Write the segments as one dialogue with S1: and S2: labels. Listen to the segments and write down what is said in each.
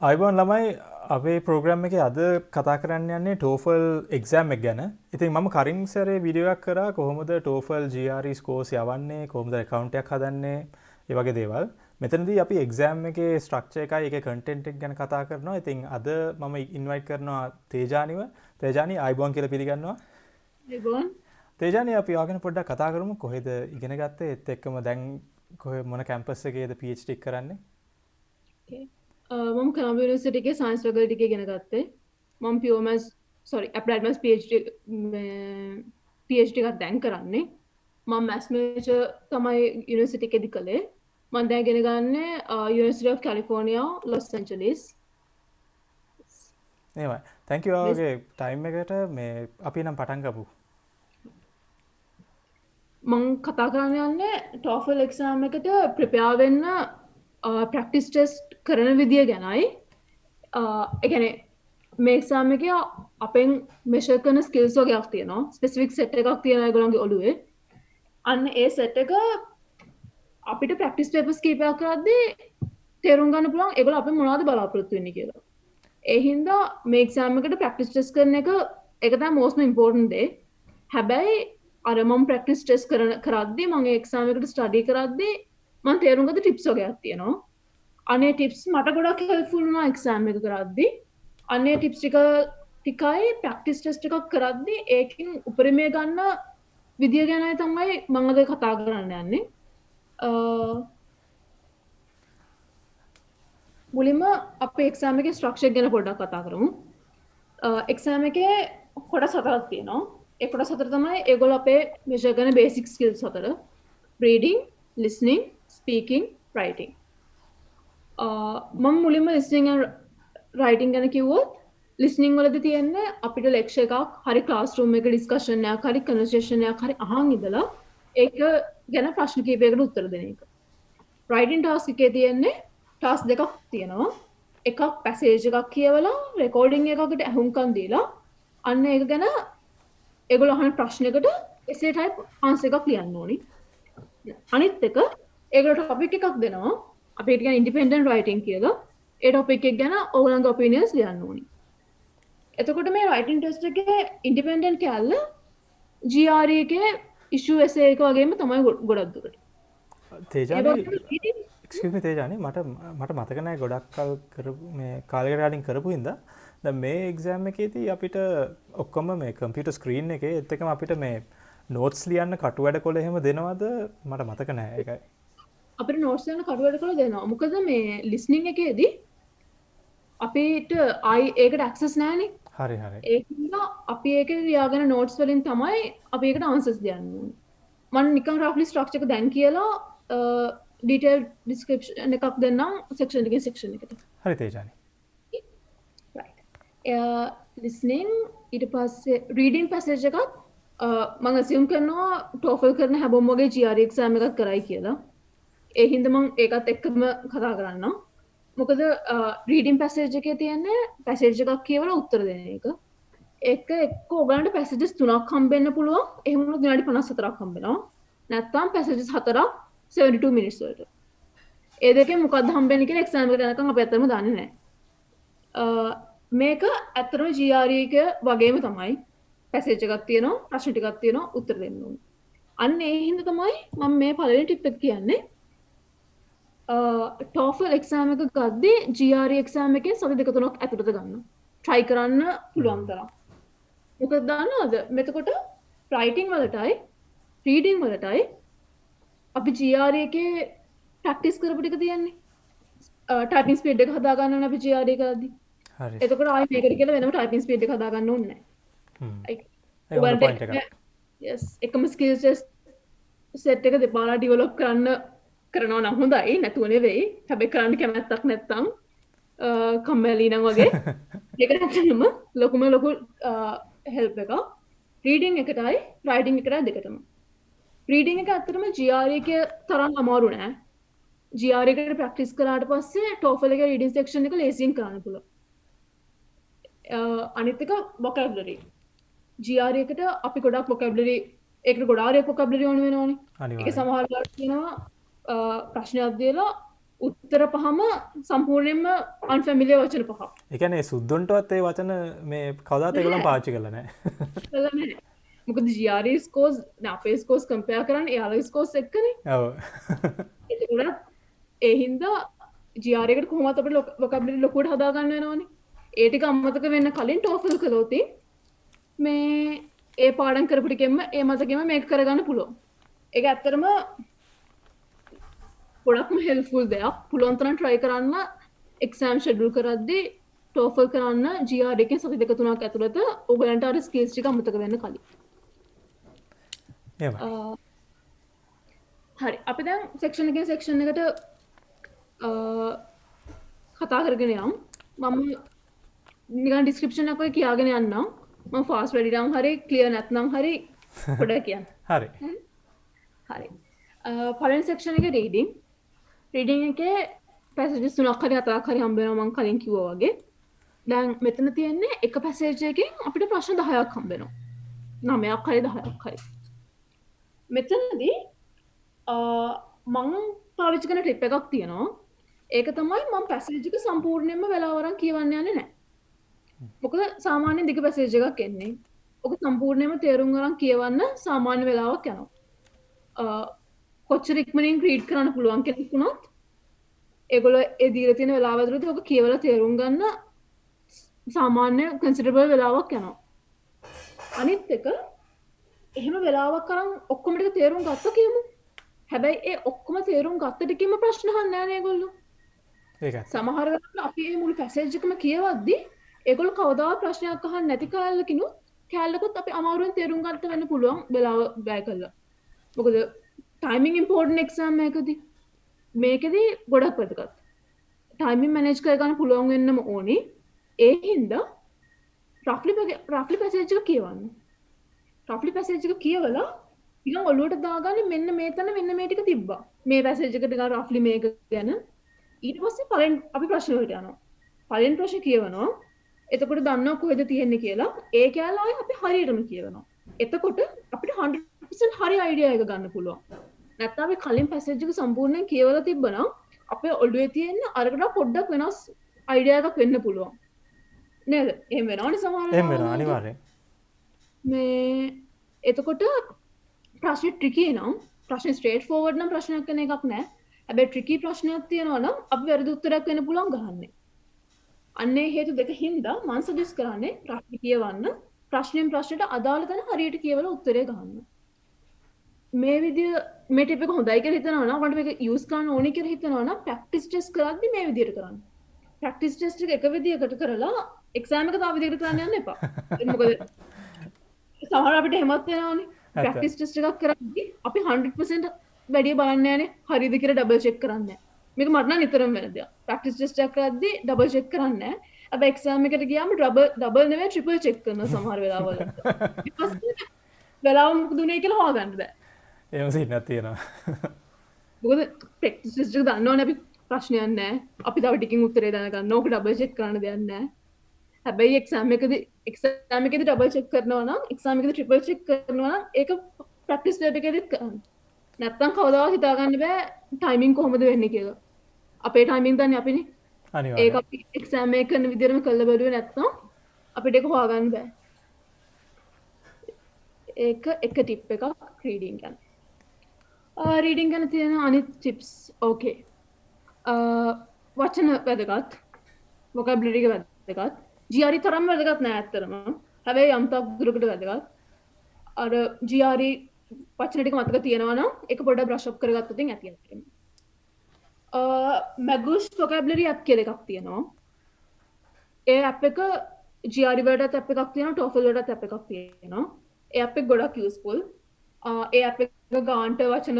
S1: අයිබෝන් ළමයි අපේ ප්‍රෝග්‍රම් එකේ අද කතා කරන්න යන්නේ TOEFL එක්සෑම් එක ගැන. ඉතින් මම කරින් සැරේ වීඩියෝ එකක් කරා කොහොමද TOEFL GRE ස්කෝර්ස් යවන්නේ, කොහොමද account එකක් හදන්නේ, ඒ වගේ දේවල්. මෙතනදී අපි එක්සෑම් එකේ ස්ට්‍රක්චර් එකයි ඒකේ content එක ගැන කතා කරනවා. ඉතින් අද මම ඉන්වයිට් කරනවා තේජානිව. තේජානි අයිබෝන් කියලා පිළිගන්නවා.
S2: ඒගොන්
S1: තේජානි අපි ආගෙන පොඩ්ඩක් කතා කරමු. කොහෙද ඉගෙන ගත්තේ? ඒත් එක්කම දැන් කොහේ මොන කැම්පස් එකේද PhD එක කරන්නේ?
S2: මම කලම්බියා යුනිවර්සිටි එකේ සයන්ස් ෆැකල්ටි එකේ ඉගෙන ගත්තේ. මම pure maths applied maths PhD එකක් දැන් කරන්නේ. මම maths major තමයි යුනිවර්සිටි එකේදී කළේ. මම දැන් ඉගෙන ගන්නේ University of California Los Angeles.
S1: එහෙමයි. thank you ඔයාගේ ටයිම් එකට මේ අපි නම් පටන් ගමු.
S2: මම කතා කරන්න යන්නේ TOEFL exam එකට prepare වෙන්න practice test කරන විදිය ගැනයි. ඒ කියන්නේ මේ exam එකේ අපෙන් measure කරන skills වගේක් තියෙනවා. specific set එකක් තියෙනවා ඒගොල්ලන්ගේ ඔළුවේ. අන්න ඒ set එක අපිට practice papers කීපයක් කරද්දී තේරුම් ගන්න පුළුවන් ඒගොල්ලෝ අපෙන් මොනවද බලාපොරොත්තු වෙන්නේ කියලා. ඒ හින්දා මේ exam එකට practice test කරන එක ඒක තමයි most important day. හැබැයි අර මම practice test කරද්දී මම ඒ exam එකට study කරද්දී මම තේරුම් ගත්ත tips වගේක් තියෙනවා. අනේ tips මට ගොඩක් helpful වුණා exam එක කරද්දී. අනේ tips ටිකයි practice test එකක් කරද්දී ඒකෙන් උපරිමය ගන්න විදිය ගැනයි තමයි මම අද කතා කරන්න යන්නේ. මුලින්ම අපේ exam එකේ structure ගැන පොඩ්ඩක් කතා කරමු. exam එකේ කොටස් හතරක් තියෙනවා. ඒ කොටස් හතර තමයි ඒගොල්ලෝ අපේ measure කරන basic skills හතර. reading, listening, speaking, writing. මම මුලින්ම listening and writing ගැන කිව්වොත් listening වලදී තියෙන්නේ අපිට lecture එකක් හරි classroom එක discussion එකක් හරි conversation එකක් හරි අහන් ඉඳලා ඒක ගැන ප්‍රශ්න කිහිපයකට උත්තර දෙන එක. writing task එකේ තියෙන්නේ task දෙකක් තියෙනවා. එකක් passage එකක් කියවලා recording එකකට අහුම්කම් දීලා අන්න ඒක ගැන ඒගොල්ලෝ අහන ප්‍රශ්නයකට essay type answer එකක් ලියන්න ඕනි. අනිත් එක ඒගොල්ලෝ topic එකක් දෙනවා. අපිට කියන independent writing කියලා. ඒ topic එක ගැන ඕගොල්ලන්ගේ opinions ලියන්න ඕනි. එතකොට මේ writing test එකේ independent කැල්ල GRE එකේ issue essay එක වගේම තමයි ගොඩක් දුරට.
S1: තේජානි excuse me තේජානි මට මතක නැහැ ගොඩක් කල් කරපු මේ කාලයකට කලින් කරපු හින්දා දැන් මේ එක්සෑම් එකේදී අපිට ඔක්කොම මේ කම්පියුටර් ස්ක්‍රීන් එකේ ඒත් එකම අපිට මේ නෝට්ස් ලියන්න කටු වැඩ කොළ එහෙම දෙනවද මට මතක නැහැ ඒකයි.
S2: අපිට නෝට්ස් ලියන්න කටු වැඩ කොළ දෙනවා. මොකද මේ listening එකේදී අපිට ඒකට access නැහැනේ.
S1: හරි හරි.
S2: ඒකින්ද අපි ඒකේ ලියාගෙන notes වලින් තමයි අපි ඒකට answers ලියන්න ඕනේ. මම නිකන් roughly structure එක දැන් කියලා detail description එකක් දෙන්නම් section එකකින් section එකට.
S1: හරි තේජානි.
S2: right. listening ඊට පස්සේ reading passage එකත් මම assume කරනවා TOEFL කරන හැමෝම වගේ GRE exam එකක් කරයි කියලා. ඒ හින්දා මම ඒකත් එක්කම කතා කරන්නම්. මොකද reading passage එකේ තියෙන්නේ passage එකක් කියවලා උත්තර දෙන එක. එක්ක ඔයගලන්ට passages 3ක් හම්බෙන්න පුළුවන්. එහෙම වුණොත් විනාඩි 54ක් හම්බෙනවා. නැත්නම් passages 4ක් 72 minutes වලට. ඒ දෙකෙන් මොකක්ද හම්බෙන්නේ කියලා exam එකට යනකම් අපි අතරම දන්නේ නැහැ. මේක ඇත්තටම GRE එක වගේම තමයි. passage එකක් තියෙනවා, ප්‍රශ්න ටිකක් තියෙනවා, උත්තර දෙන්න ඕනේ. අන්න ඒ හින්දා තමයි මම මේ පළවෙනි tip එක කියන්නේ. TOEFL exam එක ගද්දී GRE exam එකේ සති දෙක තුනක් ඇතුළත ගන්න. try කරන්න පුළුවන් තරම්. මොකද දන්නවද? මෙතකොට writing වලටයි reading වලටයි අපි GRE එකේ practice කරපු ටික තියෙන්නේ. typing speed එක හදා ගන්න ඕනේ අපි GRE කරද්දී.
S1: හරි.
S2: එතකොට ආයි මේකට කියලා වෙනම typing speed එක හදා ගන්න ඕනේ නැහැ. yes එකම skills set එක දෙපාරක් develop කරනවා නම් හොඳයි නැතුව නෙවෙයි. හැබැයි කරන්න කැමැත්තක් නැත්තම් කම්මැලි නම් වගේ ඒක නැත්නම් ලොකු help එකක්. reading එකටයි writing එකටයි දෙකටම. reading එක ඇත්තටම GRE එකේ තරම් අමාරු නෑ. GRE එකට practice කරාට පස්සේ TOEFL එකේ reading section එක ලේසියෙන් කරන්න පුළුවන්. අනිත් එක vocabulary. GRE එකට අපි ගොඩක් vocabulary ඒකට ගොඩාක් vocabulary ඕන වෙනවනේ. ඒක සමහර වෙලාවට කියනවා ප්‍රශ්නයක් දීලා උත්තර පහම සම්පූර්ණයෙන්ම අන්ෆැමිලියර් වචන පහක්.
S1: ඒ කියන්නේ සුද්දුන්ටවත් ඒ වචන මේ කවදාත් ඒගොල්ලන් පාවිච්චි කරලා නැහැ.
S2: කළා නැහැ. මොකද GRE ස්කෝර්ස් අපේ ස්කෝර්ස් කම්පෙයාර් කරන්නේ එයාලගේ ස්කෝර්ස් එක්කනේ.
S1: ඔව්.
S2: ඒකවල ඒ හින්දා GRE එකට කොහොමද අපිට වොකැබුලරි ලොකුවට හදා ගන්න වෙනවනේ. ඒ ටික අමතක වෙන්න කලින් TOEFL කළොත් මේ ඒ පාඩම් කරපු ටිකෙන්ම ඒ මතකෙම මේක කරගන්න පුළුවන්. ඒක ඇත්තටම ගොඩක්ම හෙල්ප්ෆුල් දෙයක්. පුළුවන් තරම් try කරන්න එක්සෑම් ෂෙඩියුල් කරද්දී TOEFL කරන්න GRE එකෙන් සති දෙක තුනක් ඇතුළත ඔයගලන්ට අර ස්කිල්ස් ටික අමතක වෙන්න කලින්.
S1: එහෙමයි.
S2: හරි අපි දැන් සෙක්ෂන් එකෙන් සෙක්ෂන් එකට කතා කරගෙන යමු. මම නිකන් ඩිස්ක්‍රිප්ෂන් එක ඔය කියාගෙන යන්නම්. මම ෆාස්ට් වැඩි නම් හරි ක්ලියර් නැත්නම් හරි පොඩ්ඩක් කියන්න.
S1: හරි.
S2: හරි. පළවෙනි සෙක්ෂන් එකේ රීඩින්. රීඩින් එකේ පැසේජස් තුනක් හරි හතරක් හරි හම්බ වෙනවා මම කලින් කිව්වා වගේ. දැන් මෙතන තියෙන්නේ එක පැසේජ් එකකින් අපිට ප්‍රශ්න 10ක් හම්බ වෙනවා. 9ක් හරි 10ක් හරි. මෙතනදී මම පාවිච්චි කරන ටිප් එකක් තියෙනවා. ඒක තමයි මම පැසේජ් එක සම්පූර්ණයෙන්ම වෙලාව අරන් කියවන්න යන්නේ නැහැ. මොකද සාමාන්‍යයෙන් දිග පැසේජ් එකක් එන්නේ. ඔක සම්පූර්ණයෙන්ම තේරුම් අරන් කියවන්න සාමාන්‍ය වෙලාවක් යනවා. කොච්චර ඉක්මනින් රීඩ් කරන්න පුළුවන් කෙනෙක් වුණත් ඒගොල්ලෝ ඒ දීලා තියෙන වෙලාව ඇතුළත ඔක කියවලා තේරුම් ගන්න සාමාන්‍ය කන්සිඩරබල් වෙලාවක් යනවා. අනිත් එක එහෙම වෙලාවක් අරන් ඔක්කොම ටික තේරුම් ගත්ත කියමු. හැබැයි ඒ ඔක්කොම තේරුම් ගත්ත ටිකෙම ප්‍රශ්න අහන්නේ නැහැ නේ ඒගොල්ලෝ.
S1: ඒකයි.
S2: සමහර වෙලාවට අපි මේ මුළු පැසේජ් එකම කියවද්දි ඒගොල්ලෝ කවදාවත් ප්‍රශ්නයක් අහන්නේ නැති කාලෙකිනුත් කැලලකුත් අපි අමාරුවෙන් තේරුම් ගන්න වෙන්න පුළුවන් වෙලාව වැය කළා. මොකද ටයිමින් ඉම්පෝර්ටන්ට් එක්සෑම් එකකදී මේකෙදී ගොඩක් වැදගත්. ටයිමින් මැනේජ් කරගන්න පුළුවන් වෙන්නම ඕනේ. ඒ හින්දා රෆ්ලි පැසේජ් එක කියවන්න. රෆ්ලි පැසේජ් එක කියවලා නිකන් ඔළුවට දාගන්න මෙන්න මේ තැන මෙන්න මේ ටික තිබ්බා. මේ පැසේජ් එකට ගන්න රෆ්ලි මේක ගැන. ඊට පස්සේ පළවෙනි අපි ප්‍රශ්න වලට යනවා. පළවෙනි ප්‍රශ්න කියවනවා. එතකොට දන්නවා කොහෙද තියෙන්නේ කියලා. ඒ කැලේ ආයේ අපි හරියටම කියවනවා. එතකොට අපිට 100% හරි අයිඩියා එක ගන්න පුළුවන්. නැත්නම් අපි කලින් පැසේජ් එක සම්පූර්ණයෙන් කියවලා තිබ්බනම් අපේ ඔළුවේ තියෙන අරකට පොඩ්ඩක් වෙනස් අයිඩියා එකක් වෙන්න පුළුවන්. නේද? එහෙම වෙනවනේ සමහර
S1: එහෙම වෙනවා අනිවාර්යෙන්.
S2: මේ එතකොට ප්‍රශ්නේ ට්‍රිකි නම් ප්‍රශ්නේ ස්ට්‍රේට් ෆෝවර්ඩ් නම් ප්‍රශ්නයක් වෙන එකක් නෑ. හැබැයි ට්‍රිකි ප්‍රශ්නයක් තියෙනවා නම් අපි වැරදි උත්තරයක් වෙන්න පුළුවන් ගහන්නේ. අන්නේ හේතු දෙක හින්දා මම සජෙස්ට් කරන්නේ ප්‍රශ්න කියවන්න ප්‍රශ්නෙන් ප්‍රශ්නට අදාළ තැන හරියට කියවලා උත්තරය ගන්න. මේ විදිය මේ ටිප් එක හොඳයි කියලා හිතනවා නම් අපිට මේක යූස් කරන්න ඕනේ කියලා හිතනවා නම් ප්‍රැක්ටිස් ටෙස්ට් කරද්දි මේ විදියට කරන්න. ප්‍රැක්ටිස් ටෙස්ට් එක එක විදියකට කරලා එක්සෑම් එක තව විදියකට කරන්න යන්න එපා. මොකද සමහර අපිට එහෙමත් වෙනවනේ. ප්‍රැක්ටිස් ටෙස්ට් එකක් කරද්දි අපි 100% වැඩි බලන්නේ නැහැනේ. හරිද කියලා ඩබල් චෙක් කරන්නේ නැහැ. මේක මට නම් නිතරම වෙන දෙයක්. ප්‍රැක්ටිස් ටෙස්ට් එකක් කරද්දි ඩබල් චෙක් කරන්නේ නැහැ. හැබැයි එක්සෑම් එකට ගියාම ඩබල් නෙවෙයි ට්‍රිපල් චෙක් කරනවා සමහර වෙලාවල. වෙලාව මොකද උනේ කියලා හොයාගන්න බෑ.
S1: එහෙම සින්නක් තියෙනවා.
S2: මොකද ප්‍රැක්ටිස් ටෙස්ට් එක දන්නවනේ අපි ප්‍රශ්නයක් නැහැ. අපි තව ටිකින් උත්තරේ දැනගන්න ඕක ඩබල් චෙක් කරන්න දෙයක් නැහැ. හැබැයි එක්සෑම් එකේදී ඩබල් චෙක් කරනවා නම් එක්සෑම් එකේදී ට්‍රිපල් චෙක් කරනවා නම් ඒක ප්‍රැක්ටිස් ලැබ් එකේදීත් කරන්න. නැත්තම් කවදාවත් හිතා ගන්න බෑ ටයිමින් කොහොමද වෙන්නේ කියලා. අපේ ටයිමින් දන්නේ අපිනේ.
S1: අනිවාර්යෙන්.
S2: ඒක අපි එක්සෑම් එක කරන විදිහටම කළා බැලුවේ නැත්තම් අපිට ඒක හොයාගන්න බෑ. ඒක එක ටිප් එකක් රීඩින් ගැන. රීඩින් ගැන තියෙන අනිත් ටිප්ස් ඕකේ. වචන වැදගත්. වොකැබුලරි එක වැදගත්. GRE තරම් වැදගත් නෑ ඇත්තටම. හැබැයි යම් තාක් දුරකට වැදගත්. අර GRE වචන ටික මතක තියෙනවා නම් ඒක පොඩ්ඩක් බ්‍රෂ් අප් කරගත්තොත් ඇති ඇත්තටම. මැගුස් වොකැබුලරි ඇප් කියලා එකක් තියෙනවා. ඒ ඇප් එක GRE වලටත් ඇප් එකක් තියෙනවා, TOEFL වලටත් ඇප් එකක් තියෙනවා. ඒ ඇප් එක ගොඩක් යූස්ෆුල්. ඒ ඇප් එක ගාන්ට වචන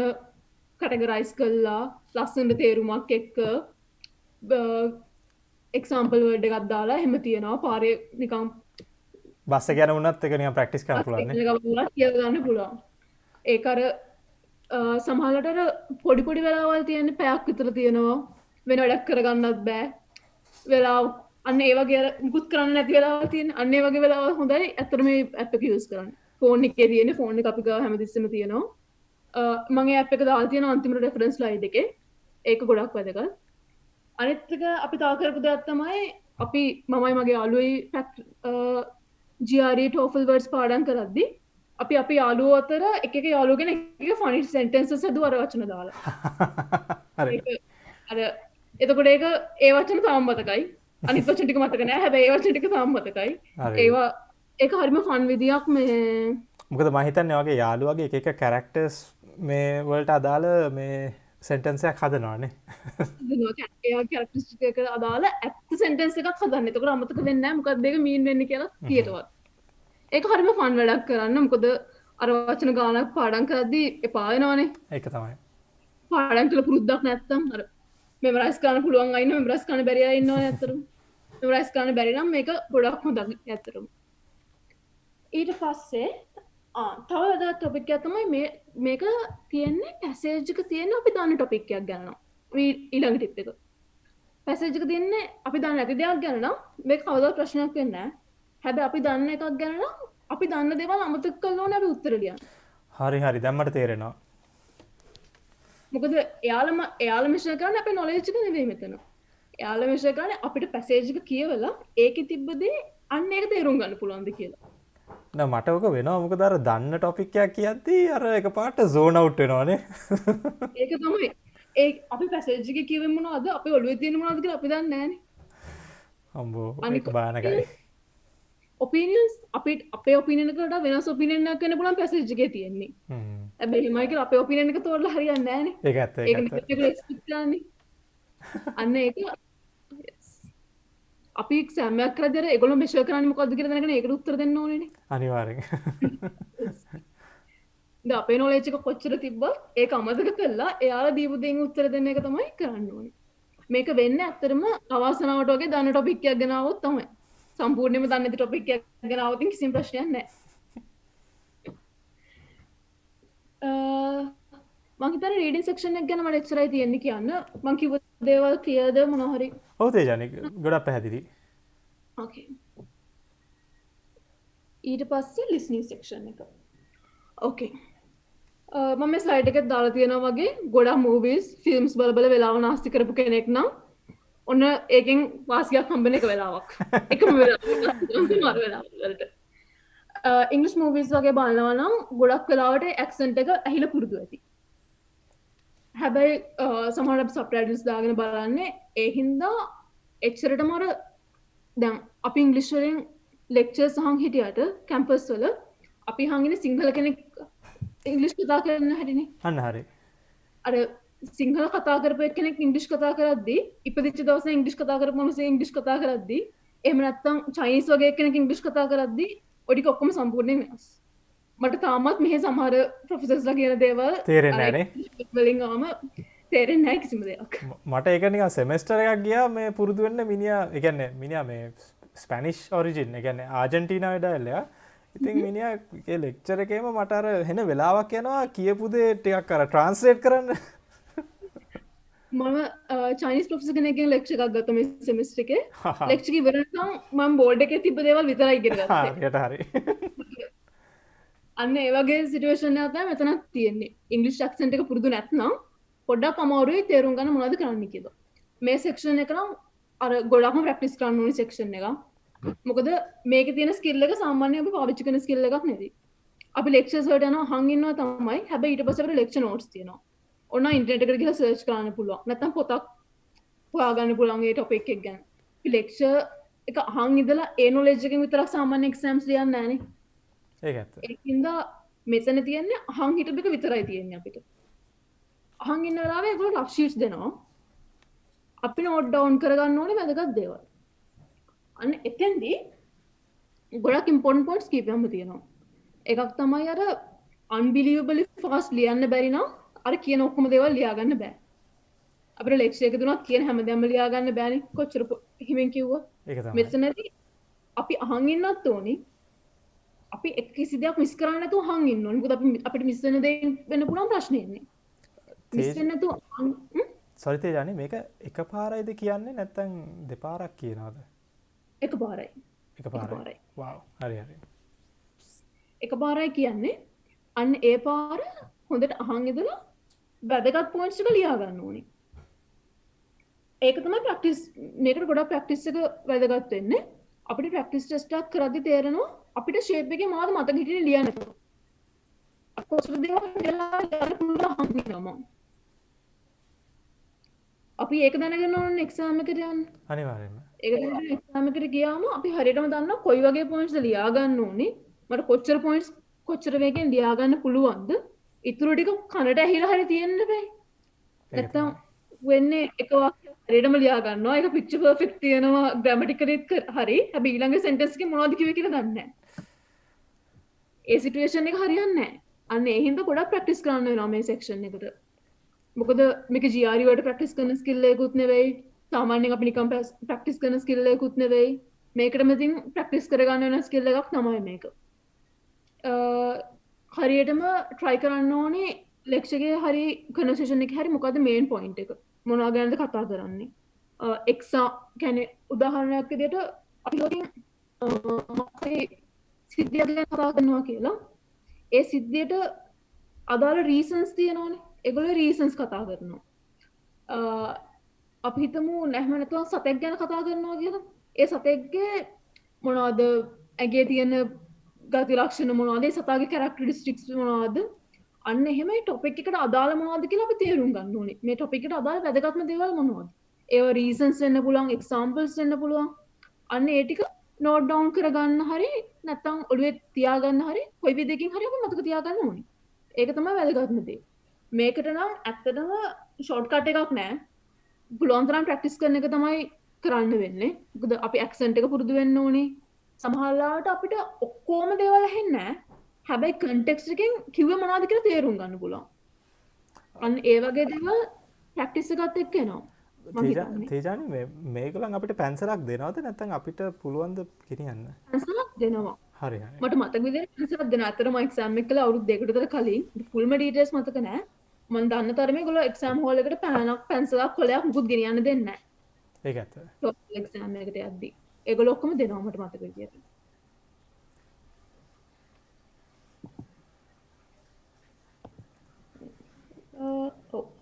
S2: කැටගරයිස් කරලා ලස්සනට තේරුමක් එක්ක එක්සාම්පල් වර්ඩ් එකක් දාලා එහෙම තියෙනවා. පාරේ නිකන්
S1: බස් එක යන වුණත් ඒක නිකන් ප්‍රැක්ටිස් කරන්න පුළුවන් නේ.
S2: කියලා ගන්න පුළුවන්. ඒක අර සමහරවිට අර පොඩි වෙලාවල් තියෙන පැයක් විතර තියෙනවා. වෙන වැඩක් කරගන්නත් බෑ. වෙලාව අන්න ඒ වගේ අර මුකුත් කරන්න නැති වෙලාවල් තියෙන. අන්න ඒ වගේ වෙලාවල් හොඳයි. ඇත්තට මේ ඇප් එක යූස් කරන්න. ෆෝන් එකේ තියෙන ෆෝන් එක අපි ගාව හැමතිස්සෙම තියෙනවා. මම ඒ ඇප් එක දාලා තියෙනවා අන්තිම රෙෆරන්ස් ස්ලයිඩ් එකේ. ඒක ගොඩක් වැදගත්. අනිත්තක අපි තාකරපු දෙයක් තමයි අපි මමයි මගේ යාළුවයි GRE TOEFL words පාඩම් කරද්දි අපි යාළුවෝ අතර එක යාළුවෝ කෙනෙක් එක funny sentences හදුවා අර වචන දාලා.
S1: හරි.
S2: අර එතකොට ඒක ඒ වචන තාම මතකයි. අනිත් වචන ටික මතක නෑ. හැබැයි ඒ වචන ටික තාම මතකයි.
S1: හරි.
S2: ඒවා ඒක හරිම ෆන් විදියක් මේ
S1: මොකද මම හිතන්නේ වගේ යාළුවගේ එක එක කැරක්ටර්ස් මේ වලට අදාළ මේ සෙන්ටන්ස් එකක් හදනවානේ.
S2: එයා කැරක්ටරිස්ටික් එකට අදාළ ඇත්ත සෙන්ටෙන්ස් එකක් හදන්න. එතකොට අමතක වෙන්නේ නැහැ මොකක්ද ඒක මීන් වෙන්නේ කියලා කීයටවත්. ඒක හරිම ෆන් වැඩක් කරන්න. මොකද අර වචන ගානක් පාඩම් කරද්දී එපා වෙනවනේ.
S1: ඒක තමයි.
S2: පාඩම් කළ පුරුද්දක් නැත්තම් අර මෙමරයිස් කරන්න පුළුවන් අය ඉන්න මෙමරයිස් කරන්න බැරි අය ඉන්නවනේ ඇත්තටම. මෙමරයිස් කරන්න බැරි නම් මේක ගොඩක් හොඳයි ඇත්තටම. ඊට පස්සේ තව වැදගත් ටොපික් එකක් තමයි මේක තියෙන්නේ පැසේජ් එක තියෙන්නේ අපි දන්න ටොපික් එකක් ගැන නම්. ඊළඟ ටිප් එක. පැසේජ් එක තියෙන්නේ අපි දන්න නැති දෙයක් ගැන නම් මේක කවදාවත් ප්‍රශ්නයක් වෙන්නේ නැහැ. හැබැයි අපි දන්න එකක් ගැන නම් අපි දන්න දේවල් අමතක කරලා ඕනේ අපි උත්තර ලියන්න.
S1: හරි හරි දැන් මට තේරෙනවා.
S2: මොකද එයාලා මෙෂර් කරන්නේ අපේ නොලෙජ් එක නෙවෙයි මෙතන. එයාලා මෙෂර් කරන්නේ අපිට පැසේජ් එක කියවලා ඒකේ තිබ්බ දේ අන්න ඒක තේරුම් ගන්න පුළුවන්ද කියලා.
S1: නෑ මට ඔක වෙනවා මොකද අර දන්න ටොපික් එකක් කියද්දී අර එකපාරට zone out වෙනවනේ.
S2: ඒක තමයි. ඒ අපි පැසේජ් එකේ කියවෙන්නේ මොනවද? අපේ ඔළුවේ තියෙන මොනවද කියලා අපි දන්නේ නැහනේ.
S1: අම්බෝ ඒක බානකයි.
S2: ඔපිනියන්ස් අපේ ඔපිනියන් එකට වඩා වෙනස් ඔපිනියන් එකක් වෙන්න පුළුවන් පැසේජ් එකේ තියෙන්නේ. හැබැයි එහෙමයි කියලා අපේ ඔපිනියන් එක තෝරලා හරියන්නේ නැහනේ.
S1: ඒක ඇත්ත ඒක ඇත්ත.
S2: ඒක එක්ස්පෙක්ට් කරන්නේ. අන්න ඒක අපි එක්සෑම්යක් කරද්දී අර ඒගොල්ලෝ මෙෂර් කරන්නේ මොකද්ද කියලා දැනගෙන ඒකට උත්තර දෙන්න ඕනේනේ.
S1: අනිවාර්යෙන්.
S2: දැන් අපේ නොලෙජ් එක කොච්චර තිබ්බත් ඒක අමතක කරලා එයාලා දීපු දෙයින් උත්තර දෙන්න එක තමයි කරන්න ඕනේ. මේක වෙන්නේ ඇත්තටම අවාසනාවට වගේ දන්න ටොපික් එකක් ගෙන આવොත් තමයි. සම්පූර්ණයෙන්ම දන්නේ නැති ටොපික් එකක් ගෙන આવොත් කිසිම ප්‍රශ්නයක් නැහැ. මං හිතන්නේ රීඩින් සෙක්ෂන් එක ගැන මට එච්චරයි තියෙන්නේ කියන්න. මං කිව්ව දේවල් ක්ලියර්ද මොනවා හරි?
S1: ඔව් තේජානි ගොඩක් පැහැදිලි.
S2: ඕකේ. ඊට පස්සේ ලිස්නින් සෙක්ෂන් එක. ඕකේ. මම මේ ස්ලයිඩ් එකේ දාලා තියෙනවා වගේ ගොඩක් මූවිස් ෆිල්ම්ස් බල බල වෙලාව නාස්ති කරපු කෙනෙක් නම් ඔන්න ඒකෙන් වාසියක් හම්බෙන එක වෙලාවක්. එකම වෙලාවක් මාර වෙලාවකට. ඉංග්‍රීසි මූවිස් වගේ බලනවා නම් ගොඩක් වෙලාවට ඇක්සන්ට් එක ඇහිලා පුරුදු ඇති. හැබැයි සමහරවිට සබ්ටයිටල්ස් දාගෙන බලන්නේ ඒ හින්දා එච්චරටම අර දැන් අපි ඉංග්‍රීසි වලින් ලෙක්චර්ස් අහන් හිටියට කැම්පස් වල අපි අහන්නේ සිංහල කෙනෙක් ඉංග්‍රීසි කතා කරන හැටිනේ.
S1: අන්න හරි.
S2: අර සිංහල කතා කරපු එක්කෙනෙක් ඉංග්‍රීසි කතා කරද්දී ඉපදිච්ච දවසේ ඉංග්‍රීසි කතා කරපු මිනිස්සේ ඉංග්‍රීසි කතා කරද්දී එහෙම නැත්නම් චයිනීස් වගේ එක්කෙනෙක් ඉංග්‍රීසි කතා කරද්දී ඔය ටික ඔක්කොම සම්පූර්ණයෙන් වෙනස්. මට තාමත් මෙහි සමහර ප්‍රොෆෙසර්ස්ලා කියන දේවල්
S1: තේරෙන්නේ නැහනේ.
S2: වලින් ආවම තේරෙන්නේ නැහැ කිසිම දෙයක්.
S1: මට ඒක නිකන් සෙමෙස්ටර් එකක් ගියා මේ පුරුදු වෙන්න මිනිහා ඒ කියන්නේ මිනිහා මේ ස්පැනිෂ් ඔරිජින් ඒ කියන්නේ ආජන්ටිනාවේ ඩයල්ලා. ඉතින් මිනිහා ඒ ලෙක්චර් එකේම මට අර හෙන වෙලාවක් යනවා කියපු දේ ටිකක් අර ට්‍රාන්ස්ලේට් කරන්න.
S2: මම චයිනීස් ප්‍රොෆෙසර් කෙනෙක්ගෙන් ලෙක්චර් එකක් ගත්තා මේ සෙමෙස්ටර් එකේ. ලෙක්චර් එක ඉවර වෙනකම් මම බෝඩ් එකේ තිබ්බ දේවල් විතරයි ඉගෙන ගත්තා.
S1: හරියට හරි.
S2: අන්න ඒ වගේ සිටුේෂන් එකක් තමයි මෙතනක් තියෙන්නේ. ඉංග්‍රීසි ඇක්සන්ට් එක පුරුදු නැත්නම් පොඩ්ඩක් අමාරුයි තේරුම් ගන්න මොනවද කරන්න කියලා. මේ සෙක්ෂන් එක නම් අර ගොඩක්ම ප්‍රැක්ටිස් කරන්න ඕනි සෙක්ෂන් එක. මොකද මේකේ තියෙන ස්කිල් එක සාමාන්‍යයෙන් අපි පාවිච්චි කරන ස්කිල් එකක් නෙවෙයි. අපි ලෙක්චර්ස් වලට යනවා අහන් ඉන්නවා තමයි. හැබැයි ඊට පස්සේ අපිට ලෙක්චර් නෝට්ස් තියෙනවා. ඔන්න ඉන්ටර්නෙට් එකට ගිහලා සර්ච් කරන්න පුළුවන්. නැත්නම් පොතක් හොයාගන්න පුළුවන් ඒ ටොපික් එක ගැන. ලෙක්චර් එක අහන් ඉඳලා ඒ නොලෙජ් එකෙන් විතරක් සාමාන්‍ය එක්සෑම්ස් ලියන්නේ නැහනේ.
S1: ඒක ඇත්ත.
S2: ඒකින්ද මෙතන තියෙන්නේ අහන් හිටපු එක විතරයි තියෙන්නේ අපිට. අහන් ඉන්න වෙලාවේ ඒගොල්ලෝ රෆ් ෂීට්ස් දෙනවා. අපි නෝට් ඩවුන් කරගන්න ඕනේ වැදගත් දේවල්. අන්න එතෙන්දී ගොඩක් ඉම්පෝටන්ට් පොයින්ට්ස් කීපයක්ම තියෙනවා. එකක් තමයි අර unbelievably fast ලියන්න බැරි නම් අර කියන ඔක්කොම දේවල් ලියා ගන්න බෑ. අපිට ලෙක්චර් එක දුනොත් කියන හැමදේම ලියා ගන්න බෑනේ. කොච්චර හිමෙන් කිව්වොත්.
S1: ඒක තමයි.
S2: මෙතනදී අපි අහන් ඉන්නත් ඕනේ. අපි කිසි දෙයක් මිස් කරන්නේ නැතුව අහන් ඉන්න ඕනේ. මොකද අපිට මිස් වෙන දේ වෙන්න පුළුවන් ප්‍රශ්නේ ඉන්නේ. මිස් වෙන්නේ නැතුව
S1: සෝරි තේජානි මේක එකපාරයිද කියන්නේ නැත්නම් දෙපාරක් කියනවද?
S2: එකපාරයි.
S1: එකපාරයි. වව්. හරි හරි.
S2: එකපාරයි කියන්නේ අන්න ඒ පාර හොඳට අහන් ඉඳලා වැදගත් පොයින්ට්ස් ටික ලියා ගන්න ඕනේ. ඒක තමයි ප්‍රැක්ටිස් මේකට ගොඩක් ප්‍රැක්ටිස් එක වැදගත් වෙන්නේ. අපිට ප්‍රැක්ටිස් ටෙස්ට් එකක් කරද්දි තේරෙනවා අපිට ෂේප් එකේ මොනවද මතක හිටින්නේ ලියන්න. කොච්චර දේවල් ලියලා ලියන්න පුළුවන් හම්බෙනවා. අපි ඒක දැනගෙන ඕනේ එක්සෑම් එකට යන්න.
S1: අනිවාර්යයෙන්ම.
S2: ඒක දැනගෙන එක්සෑම් එකට ගියාම අපි හරියටම දන්නවා කොයි වගේ පොයින්ට්ස්ද ලියා ගන්න ඕනේ. මට කොච්චර පොයින්ට්ස් කොච්චර වේගෙන් ලියා ගන්න පුළුවන්ද? ඉතුරු ටික කනට ඇහිලා හරි තියෙන්න බෑ. නැත්තම් වෙන්නේ එක වාක්‍යයක් හරියටම ලියා ගන්නවා. ඒක පිච්චර් පර්ෆෙක්ට් තියෙනවා ග්‍රැමටිකලිත් හරි. හැබැයි ඊළඟ සෙන්ටෙන්ස් එකේ මොනවද කිව්වේ කියලා දන්නේ නැහැ. ඒ සිටුේෂන් එක හරියන්නේ නැහැ. අන්න ඒ හින්දා ගොඩක් ප්‍රැක්ටිස් කරන්න වෙනවා මේ සෙක්ෂන් එකට. මොකද මේක GRE වලට ප්‍රැක්ටිස් කරන ස්කිල් එකකුත් නෙවෙයි. සාමාන්‍යයෙන් අපි නිකන් ප්‍රැක්ටිස් කරන ස්කිල් එකකුත් නෙවෙයි. මේකටම ඉතින් ප්‍රැක්ටිස් කරගන්න වෙන ස්කිල් එකක් තමයි මේක. හරියටම try කරන්න ඕනේ ලෙක්චර් එකේ හරි කන්වර්සේෂන් එකේ හරි මොකද්ද මේන් පොයින්ට් එක. මොනවා ගැනද කතා කරන්නේ. එක්සාම් කියන්නේ උදාහරණයක් විදිහට අපි ලෝකින් සිද්ධියක් ගැන කතා කරනවා කියලා ඒ සිද්ධියට අදාළ රීසන්ස් තියෙනවානේ. ඒගොල්ලෝ රීසන්ස් කතා කරනවා. අපි හිතමු නැහැම නැතුව සතෙක් ගැන කතා කරනවා කියලා. ඒ සතෙක්ගේ මොනවද ඇගේ තියෙන ගති ලක්ෂණ මොනවද? ඒ සතාගේ කැරක්ටරිස්ටික්ස් මොනවද? අන්න එහෙම ටොපික් එකට අදාළ මොනවද කියලා අපි තේරුම් ගන්න ඕනේ. මේ ටොපික් එකට අදාළ වැදගත්ම දේවල් මොනවද? ඒව රීසන්ස් වෙන්න පුළුවන්, එක්සැම්පල්ස් වෙන්න පුළුවන්. අන්න ඒ ටික නෝට් ඩවුන් කරගන්න හරි නැත්නම් ඔළුවේ තියාගන්න හරි කොයි විදිහකින් හරි අපි මතක තියාගන්න ඕනේ. ඒක තමයි වැදගත්ම දේ. මේකට නම් ඇත්තටම ෂෝට් කට් එකක් නැහැ. පුළුවන් තරම් ප්‍රැක්ටිස් කරන එක තමයි කරන්න වෙන්නේ. මොකද අපි ඇක්සන්ට් එක පුරුදු වෙන්න ඕනේ. සමහරවිට අපිට ඔක්කොම දේවල් ඇහෙන්නේ නැහැ. හැබැයි කන්ටෙක්ස්ට් එකෙන් කිව්වේ මොනවද කියලා තේරුම් ගන්න පුළුවන්. අන්න ඒ වගේ දේවල් ප්‍රැක්ටිස් එකත් එක්ක එනවා.
S1: තේජානි මේගොල්ලන් අපිට පැන්සලක් දෙනවද නැත්නම් අපිට පුළුවන්ද ගෙනියන්න?
S2: පැන්සලක් දෙනවා.
S1: හරි හරි.
S2: මට මතක විදිහට පැන්සලක් දෙනවා. අතරම එක්සෑම් එක කළා අවුරුදු දෙකකට විතර කලින්. ෆුල්ම ඩීටේල්ස් මතක නැහැ. මම දන්න තරමේ ඒගොල්ලෝ එක්සෑම් හෝල් එකට පැනක් පැන්සලක් කොලයක් මුකුත් ගෙනියන්න දෙන්නේ නැහැ.
S1: ඒක ඇත්ත.
S2: ටොප් එක්සෑම් එකට යද්දි. ඒගොල්ලෝ ඔක්කොම දෙනවා මට මතක විදිහට.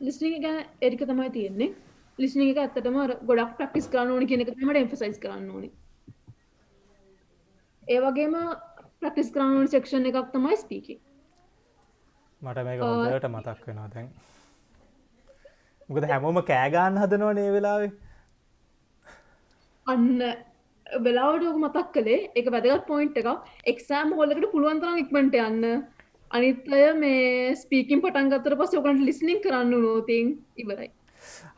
S2: ලිස්නිං එක ගැන ඒ ටික තමයි තියෙන්නේ. ලිස්නිං එක ඇත්තටම ගොඩක් ප්‍රැක්ටිස් කරන්න ඕනේ කියන එක තමයි මට එම්ෆසයිස් කරන්න ඕනේ. ඒ වගේම ප්‍රැක්ටිස් කරන්න ඕනේ සෙක්ෂන් එකක් තමයි ස්පීකින්.
S1: මට මේක හොඳට මතක් වෙනවා දැන්. මොකද හැමෝම කෑ ගන්න හදනවනේ මේ වෙලාවේ.
S2: අන්න වෙලාවට ඔක මතක් කළේ ඒක වැදගත් පොයින්ට් එකක්. එක්සෑම් හෝල් එකට පුළුවන් තරම් ඉක්මනට යන්න. අනිත් අය මේ ස්පීකින් පටන් ගත්තට පස්සේ ඔයගොල්ලන්ට ලිස්නින් කරන්න උනොත් ඉවරයි.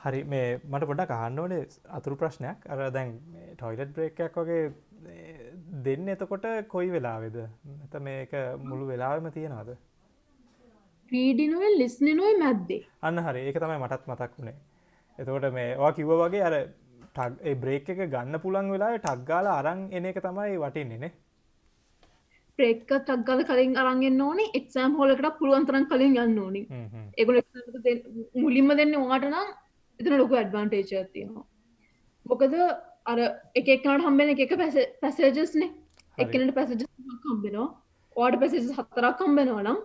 S1: හරි මේ මට පොඩ්ඩක් අහන්න ඕනේ අතුරු ප්‍රශ්නයක්. අර දැන් ටොයිලට් බ්‍රේක් එකක් වගේ දෙන්නේ එතකොට කොයි වෙලාවේද? නැත්නම් මේක මුළු වෙලාවෙම තියනවද?
S2: රීඩිනුයි ලිස්නිනුයි මැද්දේ.
S1: අන්න හරි. ඒක තමයි මටත් මතක් වුණේ. එතකොට මේ ඔයා කිව්වා වගේ අර ඒ බ්‍රේක් එක ගන්න පුළුවන් වෙලාවේ ටග් ගාලා අරන් එන එක තමයි වටින්නේ නේ.
S2: බ්‍රේක් එක ටග් ගාලා කලින් අරන් එන්න ඕනේ. එක්සෑම් හෝල් එකට පුළුවන් තරම් කලින් යන්න ඕනේ. ඒගොල්ලෝ එක්සෑම් එක මුලින්ම දෙන්නේ ඔයාට නම් එතන ලොකු ඇඩ්වාන්ටේජ් එකක් තියෙනවා. මොකද අර එක එකනට හම්බෙන එක එක පැසේජස් නේ. එක්කෙනෙක්ට පැසේජස් එකක් හම්බෙනවා. ඔයාට පැසේජස් 4ක් හම්බෙනවා නම්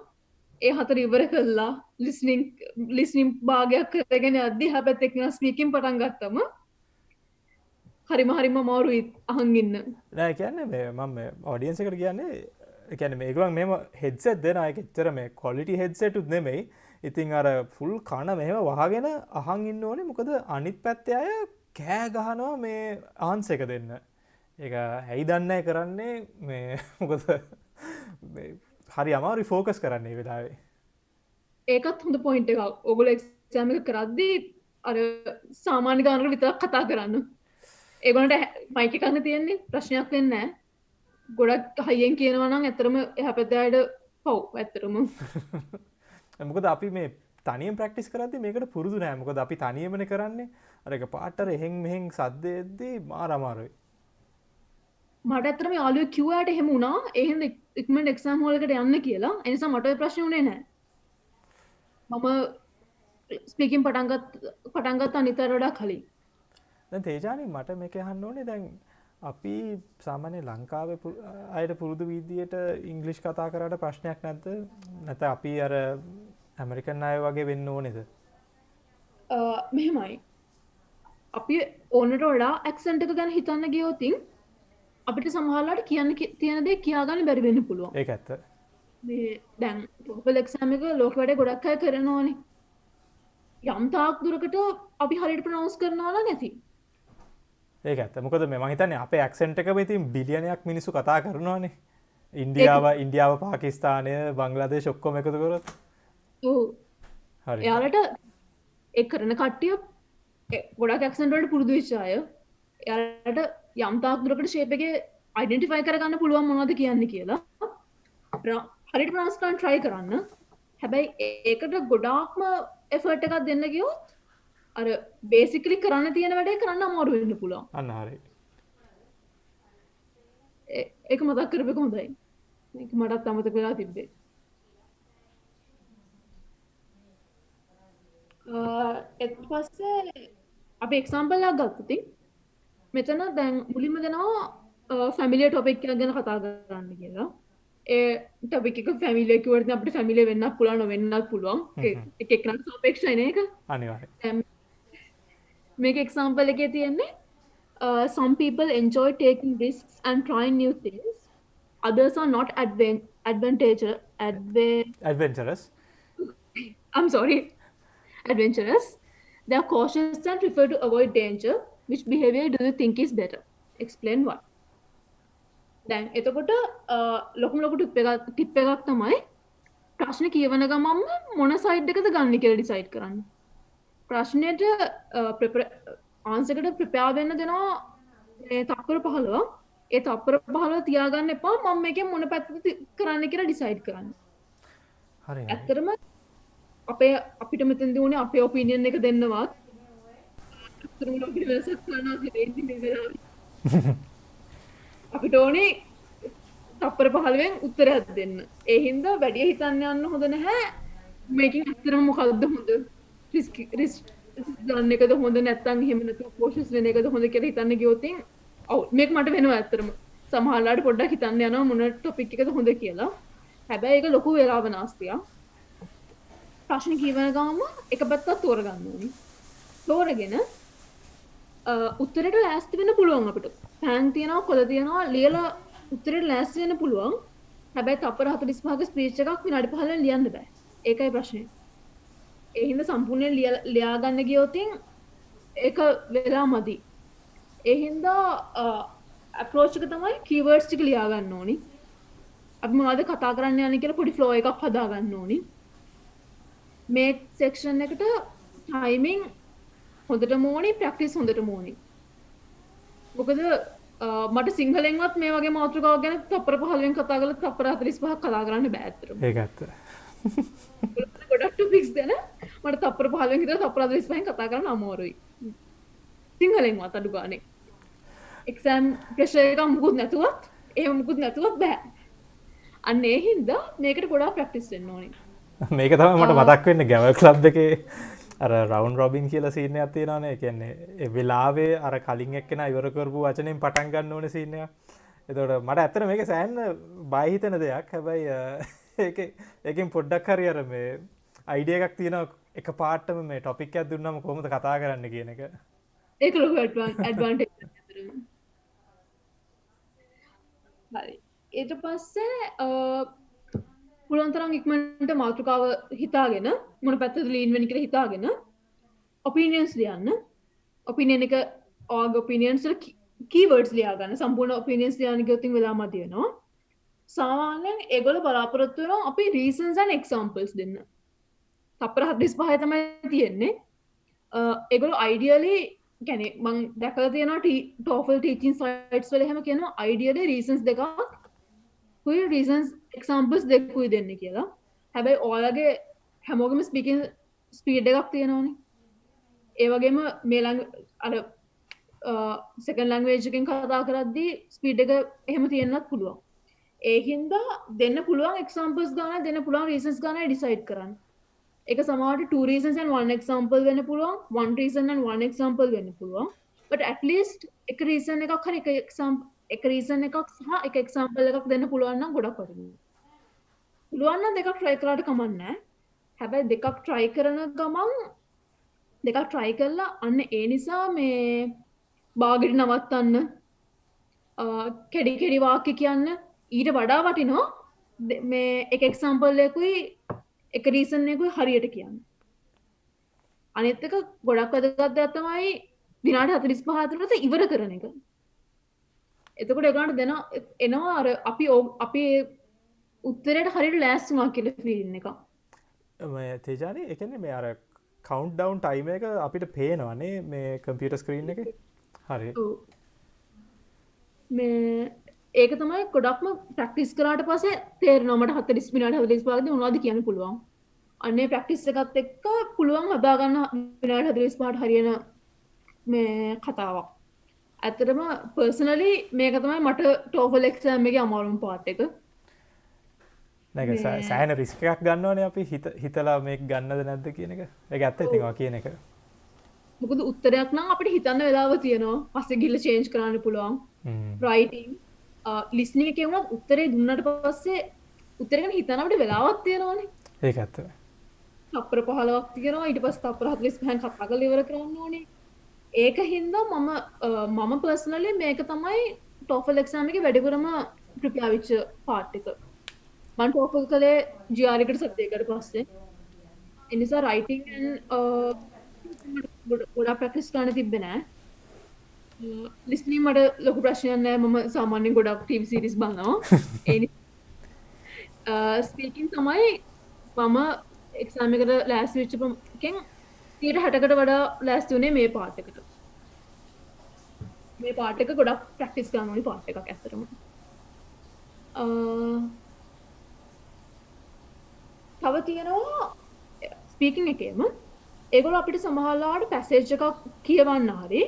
S2: ඒ 4 ඉවර කළා ලිස්නින් භාගයක් කරගෙන යද්දි හැබැයි එක්කෙනා ස්පීකින් පටන් ගත්තම හරිම අමාරුයි අහන් ඉන්න.
S1: නෑ කියන්නේ මේ මම මේ ඔඩියන්ස් එකට කියන්නේ ඒ කියන්නේ මේගොල්ලන් මෙහෙම හෙඩ්සෙට් දෙනවා. ඒක ඇත්තට මේ ක්වොලිටි හෙඩ්සෙට් උත් නෙමෙයි. ඉතින් අර ෆුල් කන මෙහෙම වහගෙන අහන් ඉන්න ඕනේ. මොකද අනිත් පැත්තේ අය කෑ ගහනවා මේ ආන්සර් එක දෙන්න. ඒක ඇයි දන්නේ කරන්නේ මේ මොකද මේ හරි අමාරුයි ෆෝකස් කරන්න මේ වෙලාවේ.
S2: ඒකත් හොඳ පොයින්ට් එකක්. ඔයගොල්ලෝ එක්සෑම් එක කරද්දී අර සාමාන්‍ය ගානකට විතරක් කතා කරන්න. ඒගොල්ලන්ට මයික් එකක් තියෙන්නේ ප්‍රශ්නයක් වෙන්නේ නැහැ. ගොඩක් හයියෙන් කියනවා නම් ඇත්තටම එහා පැත්තට පව් ඇත්තටම.
S1: මොකද අපි මේ තනියම ප්‍රැක්ටිස් කරද්දී මේකට පුරුදු නෑ. මොකද අපි තනියමනේ කරන්නේ. අර එක පාටර එහෙන් මෙහෙන් සද්ද එද්දී මාර අමාරුයි.
S2: මට ඇත්තටම යාළුවෙක් කිව්වාට එහෙම වුණා. ඒ හින්දා ඉක්මනට එක්සෑම් හෝල් එකට යන්න කියලා. ඒ නිසා මට ඔය ප්‍රශ්නේ උනේ නැහැ. මම ස්පීකින් පටන් ගත්ත අනිතර වඩා කලින්.
S1: දැන් තේජානි මට මේක අහන්න ඕනේ දැන් අපි සාමාන්‍ය ලංකාවේ අයට පුරුදු විදියට ඉංග්‍රීසි කතා කරාට ප්‍රශ්නයක් නැද්ද? නැත්නම් අපි අර ඇමරිකන් අය වගේ වෙන්න ඕනේද?
S2: මෙහෙමයි. අපි ඕනට වඩා ඇක්සන්ට් එක ගැන හිතන්න ගියොතින් අපිට සමහරලාට කියන්න තියෙන දේ කියාගන්න බැරි වෙන්න පුළුවන්.
S1: ඒක ඇත්ත.
S2: මේ දැන් TOEFL exam එක ලෝක වැඩ ගොඩක් අය කරනවානේ. යම් තාක් දුරකට අපි හරියට ප්‍රොනවුන්ස් කරනවා නම් නැති.
S1: ඒක ඇත්ත. මොකද මම හිතන්නේ අපේ ඇක්සන්ට් එකම ඉතින් බිලියනයක් මිනිස්සු කතා කරනවානේ. ඉන්දියාව පාකිස්තානය බංග්ලාදේශ ඔක්කොම එකතු කරොත්.
S2: ඔව්.
S1: හරි.
S2: එයාලට ඒ කරන කට්ටිය ගොඩක් ඇක්සන්ට් වලට පුරුදු වෙච්ච අය. එයාලට යම් තාක් දුරකට ෂේප් එකේ අයිඩෙන්ටිෆයි කරගන්න පුළුවන් මොනවද කියන්නේ කියලා. හරියට ප්‍රොනවුන්ස් කරන්න try කරන්න. හැබැයි ඒකට ගොඩාක්ම effort එකක් දෙන්න ගියොත් අර basically කරන්න තියෙන වැඩේ කරන්න අමාරු වෙන්න පුළුවන්.
S1: අන්න හරි.
S2: ඒක මතක් කරපෙක හොඳයි. මේක මටත් අමතක වෙලා තිබ්බේ. ඊට පස්සේ අපි එක්සැම්පල් එකක් ගත්තොත් මෙතන දැන් මුලින්ම දෙනවා ෆැමිලි ටොපික් එකක් ගැන කතා කරන්න කියලා. ඒ ටොපික් එක ෆැමිලි එක කිව්වොත් අපිට ෆැමිලි වෙන්නත් පුළුවන් නොවෙන්නත් පුළුවන්. එක එකකට සාපේක්ෂයි නේද?
S1: අනිවාර්යයෙන්.
S2: මේක එක්සැම්පල් එකේ තියෙන්නේ some people enjoy taking risks and trying new things. Others are not
S1: Adventurous.
S2: I'm sorry. Adventurous. They are cautious and prefer to avoid danger. Which behavior do you think is better? Explain why. දැන් එතකොට ලොකුම tip එකක් තමයි ප්‍රශ්න කියවන ගමන්ම මොන side එකද ගන්න කියලා ඩිසයිඩ් කරන්න. ප්‍රශ්නෙට ආන්සර් එකට ප්‍රිපෙයාර් වෙන්න දෙනවා මේ තප්පර 15. ඒ තප්පර 15 තියාගන්න එපා මම මේකෙන් මොන පැත්තද කරන්න කියලා ඩිසයිඩ් කරන්න.
S1: හරි.
S2: ඇත්තටම අපිට මෙතනදී උනේ අපේ ඔපිනියන් එක දෙන්නවත් අතරම අපිට වෙනසක් කරනවා දෙන්නේ මේ වෙලාවේ. අපිට ඕනේ තප්පර 15න් උත්තරයක් දෙන්න. ඒ හින්දා වැඩි හිතන්න යන්න හොඳ නැහැ. මේකෙන් ඇත්තටම මොකද්ද හොඳ? රිස්ක් ගන්න එකද හොඳ නැත්නම් එහෙම නැතුව කොෂස් වෙන එකද හොඳ කියලා හිතන්න ගියොත් ඔව් මේක මට වෙනවා ඇත්තටම. සමහරවිට පොඩ්ඩක් හිතන්න යනවා මොන ටොපික් එකද හොඳ කියලා. හැබැයි ඒක ලොකු වේලාව නාස්තියක්. ප්‍රශ්න කියවන ගාම එක පැත්තක් තෝරගන්න ඕනේ. තෝරගෙන උත්තරේට ලෑස්ති වෙන්න පුළුවන් අපිට. පෑන් තියනවා කොළ තියනවා ලියලා උත්තරේට ලෑස්ති වෙන්න පුළුවන්. හැබැයි තප්පර 45ක ස්පීච් එකක් විනාඩි 15න් ලියන්න බෑ. ඒකයි ප්‍රශ්නේ. ඒ හින්දා සම්පූර්ණයෙන් ලියා ගන්න ගියොත් ඒක වෙලා මදි. ඒ හින්දා අප්‍රෝච් එක තමයි කීවර්ඩ්ස් ටික ලියා ගන්න ඕනි. අපි මොනවද කතා කරන්න යන්නේ කියලා පොඩි ෆ්ලෝ එකක් හදා ගන්න ඕනි. මේ සෙක්ෂන් එකට ටයිමින් හොඳටම ඕනි, ප්‍රැක්ටිස් හොඳටම ඕනි. මොකද මට සිංහලෙන්වත් මේ වගේ මාතෘකාවක් ගැන තප්පර 15න් කතා කරලා තප්පර 45ක් කතා කරන්න බෑ ඇත්තටම.
S1: ඒක ඇත්ත.
S2: ගොඩක් ටොපික්ස් ගැන මට තප්පර 15න් විතර තප්පර 45න් කතා කරන්න අමාරුයි. සිංහලෙන්වත් අඩු ගානේ. එක්සෑම් ප්‍රෙෂර් එක මුකුත් නැතුවත් එහෙම මුකුත් නැතුවත් බෑ. අන්න ඒ හින්දා මේකට ගොඩාක් ප්‍රැක්ටිස් වෙන්න ඕනේ.
S1: මේක තමයි මට මතක් වෙන්නේ ගැවල් ක්ලබ් එකේ අර රවුන්ඩ් රොබින් කියලා සීන් එකක් තියෙනවානේ. ඒ කියන්නේ ඒ වෙලාවේ අර කලින් එක්කෙනා ඉවර කරපු වචනෙන් පටන් ගන්න ඕනේ සීන් එක. එතකොට මට ඇත්තට මේක සෑහෙන බය හිතෙන දෙයක්. හැබැයි ඒකෙන් පොඩ්ඩක් හරි අර මේ අයිඩියා එකක් තියෙනවා එක පාටම මේ ටොපික් එකක් දුන්නාම කොහොමද කතා කරන්න කියන එක.
S2: ඒක ලොකු ඇඩ්වාන්ටේජ් එකක්. හරි. ඊට පස්සේ පුළුවන් තරම් ඉක්මනට මාතෘකාව හිතාගෙන මොන පැත්තද ලීන් වෙන්නේ කියලා හිතාගෙන ඔපිනියන්ස් ලියන්න. ඔපිනියන් එක ඔයගේ ඔපිනියන්ස් වල කීවර්ඩ්ස් ලියා ගන්න. සම්පූර්ණ ඔපිනියන්ස් ලියන්න ගියොත් වෙලා මදි වෙනවා. සාමාන්‍යයෙන් ඒගොල්ලෝ බලාපොරොත්තු වෙනවා අපි රීසන්ස් and examples දෙන්න. තප්පර 45 තමයි තියෙන්නේ. ඒගොල්ලෝ ideally කියන්නේ මම දැකලා තියෙනවා TOEFL teaching sites වල එහෙම කියනවා ideally reasons දෙකක් කුයි reasons examples දෙකකුයි දෙන්න කියලා. හැබැයි ඔයාලගේ හැමෝගෙම speaking speed එකක් තියෙනවනේ. ඒ වගේම මේ අර second language එකෙන් කතා කරද්දී speed එක එහෙම තියෙන්නත් පුළුවන්. ඒ හින්දා දෙන්න පුළුවන් examples ගන්න දෙන්න පුළුවන් reasons ගන්න decide කරන්න. ඒක සමහරවිට 2 reasons and 1 example වෙන්න පුළුවන් 1 reason and 1 example වෙන්න පුළුවන් but at least එක reason එකක් හරි එක reason එකක් සහ එක example එකක් දෙන්න පුළුවන් නම් ගොඩක් වටිනවා. පුළුවන් නම් දෙකක් try කරාට කමක් නැහැ. හැබැයි දෙකක් try කරන ගමන් දෙකක් try කරලා අන්න ඒ නිසා මේ බාගෙට නවත්තන්න කෙඩි කෙඩි වාක්‍ය කියන්න ඊට වඩා වටිනවා මේ එක එක්සාම්පල් එකකුයි එක රීසන් එකකුයි හරියට කියන්න. අනිත් එක ගොඩක් වැදගත් දෙයක් තමයි විනාඩි 45 ඇතුළත ඉවර කරන එක. එතකොට ඒකට දෙන එනවා අර අපි උත්තරයට හරියට ලෑස්ති වුණා කියලා ෆීලින් එක.
S1: මේ තේජානි ඒ කියන්නේ මේ අර කවුන්ට් ඩවුන් ටයිම් එක අපිට පේනවනේ මේ කම්පියුටර් ස්ක්‍රීන් එකේ. හරි.
S2: මේ ඒක තමයි ගොඩක්ම ප්‍රැක්ටිස් කරාට පස්සේ තේරෙනවා මට 40 විනාඩි 45 දී මොනවද කියන්න පුළුවන්. අන්නේ ප්‍රැක්ටිස් එකත් එක්ක පුළුවන් හදා ගන්න විනාඩි 45ට හරියන මේ කතාවක්. ඇත්තටම පර්සනලි මේක තමයි මට TOEFL එක්සෑම් එකේ අමාරුම පාර්ට් එක.
S1: නැග සෑහෙන රිස්ක් එකක් ගන්නවනේ අපි හිතලා මේක ගන්නද නැද්ද කියන එක. ඒක ඇත්ත ඉතින් ඔය කියන එක.
S2: මොකද උත්තරයක් නම් අපිට හිතන්න වෙලාව තියෙනවා. පස්සේ ගිහලා චේන්ජ් කරන්න පුළුවන්. රයිටිං ලිස්නිං එකේ වුණත් උත්තරේ දුන්නට පස්සේ උත්තරේ ගැන හිතන්න අපිට වෙලාවක් තියෙනවනේ.
S1: ඒක ඇත්ත.
S2: තප්පර 15ක් තියෙනවා ඊට පස්සේ තප්පර 45න් කතා කරලා ඉවර කරන්න ඕනේ. ඒක හින්දා මම පර්සනලි මේක තමයි TOEFL එක්සෑම් එකේ වැඩිපුරම ප්‍රිපෙයාර් වෙච්ච පාර්ට් එක. මම TOEFL කළේ GR එකට සබ්ජෙක්ට් එකට පස්සේ. ඒ නිසා රයිටිං ගොඩක් ප්‍රැක්ටිස් කරන්න තිබ්බේ නෑ. ලිස්නිං මට ලොකු ප්‍රශ්නයක් නෑ. මම සාමාන්‍යයෙන් ගොඩක් TV සීරීස් බලනවා. ඒ නිසා ස්පීකින් තමයි මම එක්සෑම් එකට ලෑස්ති වෙච්ච එකෙන් 60%කට වඩා ලෑස්ති වුණේ මේ පාර්ට් එකට. මේ පාර්ට් එක ගොඩක් ප්‍රැක්ටිස් කරන්න ඕනි පාර්ට් එකක් ඇත්තටම. තව තියෙනවා ස්පීකින් එකේම ඒගොල්ලෝ අපිට සමහරවිට පැසේජ් එකක් කියවන්න හරි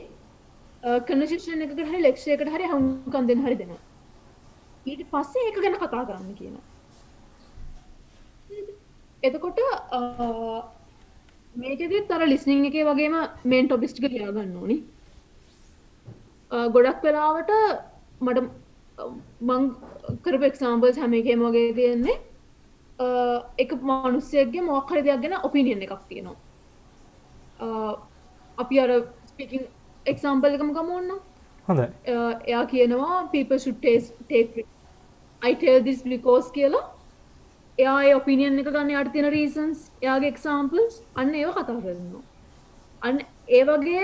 S2: කන්වර්සේෂන් එකකට හරි ලෙක්චර් එකකට හරි හුම්කම් දෙන්න හරි දෙනවා. ඊට පස්සේ ඒක ගැන කතා කරන්න කියනවා. එතකොට මේකෙදිත් අර ලිස්නිං එකේ වගේම මේන් ටොපික්ස් ටික ලියා ගන්න ඕනි. ගොඩක් වෙලාවට මට මං කරපු එක්සැම්පල්ස් හැම එකේම වගේ තියෙන්නේ එක මිනිස්සෙක්ගේ මොකක් හරි දෙයක් ගැන ඔපිනියන් එකක් තියෙනවා. අපි අර ස්පීකින් එක්සැම්පල් එකම ගමු ඕන්න.
S1: හොඳයි.
S2: එයා කියනවා people should take risk. I tell this because කියලා එයා ඒ ඔපිනියන් එක ගන්න යට තියෙන රීසන්ස් එයාගේ එක්සැම්පල්ස් අන්න ඒව කතා කරනවා. අන්න ඒ වගේ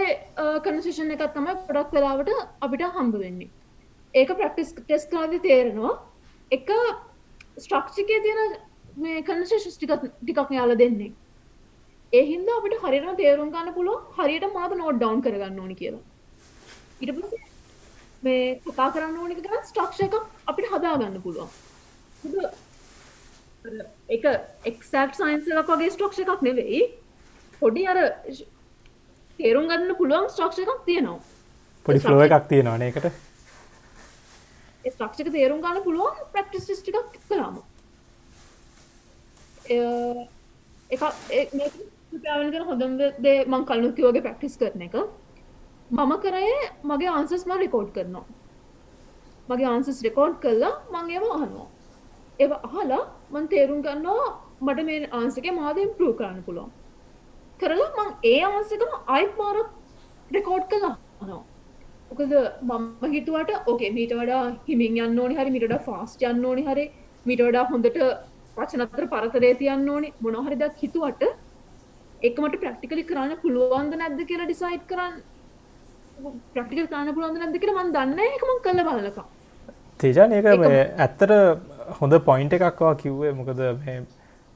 S2: කන්වර්සේෂන් එකක් තමයි ගොඩක් වෙලාවට අපිට හම්බ වෙන්නේ. ඒක ප්‍රැක්ටිස් ටෙස්ට් කරද්දී තේරෙනවා එක ස්ට්‍රක්චර් එකේ තියෙන මේ කන්වර්සේෂන්ස් ටිකක් යාලා දෙන්නේ. ඒ හින්දා අපිට හරියටම තේරුම් ගන්න පුළුවන් හරියට මොනවද නෝට් ඩවුන් කරගන්න ඕනි කියලා. ඊට පස්සේ මේ කතා කරන්න ඕනි ගැන ස්ට්‍රක්චර් එකක් අපිට හදා ගන්න පුළුවන්. ඒක එක්සැක්ට් සයන්ස් එකක් වගේ ස්ට්‍රක්චර් එකක් නෙවෙයි. පොඩි අර තේරුම් ගන්න පුළුවන් ස්ට්‍රක්චර් එකක් තියෙනවා.
S1: පොඩි ෆ්ලෝ එකක් තියෙනවනේ ඒකට.
S2: ඒ ස්ට්‍රක්චර් එක තේරුම් ගන්න පුළුවන් ප්‍රැක්ටිස් ටෙස්ට් ටිකක් කළාම. මේක ප්‍රිපෙයාර් කරන හොඳම දේ මම කලින් කිව්වාගේ ප්‍රැක්ටිස් කරන එක. මම කරේ මගේ ආන්සර්ස් මම රෙකෝඩ් කරනවා. මගේ ආන්සර්ස් රෙකෝඩ් කරලා මම ඒව අහනවා. ඒව අහලා මම තේරුම් ගන්නවා මට මේ ආන්සර් එකේ මොනවද ඉම්ප්‍රූව් කරන්න පුළුවන්. කරලා මම ඒ ආන්සර් එකම ආයෙත් මාරක් රෙකෝඩ් කරලා අහනවා. මොකද මම හිතුවට ඕකේ මීට වඩා හිමින් යන්න ඕනි හරි මීට වඩා ෆාස්ට් යන්න ඕනි හරි මීට වඩා හොඳට වචන අතර පරතරය තියන්න ඕනි මොනවා හරි දෙයක් හිතුවට ඒක මට ප්‍රැක්ටිකලි කරන්න පුළුවන්ද නැද්ද කියලා ඩිසයිඩ් කරන්න ප්‍රැක්ටිකල් කරන්න පුළුවන්ද නැද්ද කියලා මම දන්නේ නැහැ ඒක මම කරලා බලලකම්.
S1: තේජාන් ඒක මේ ඇත්තට හොඳ පොයින්ට් එකක් වා කිව්වේ මොකද මේ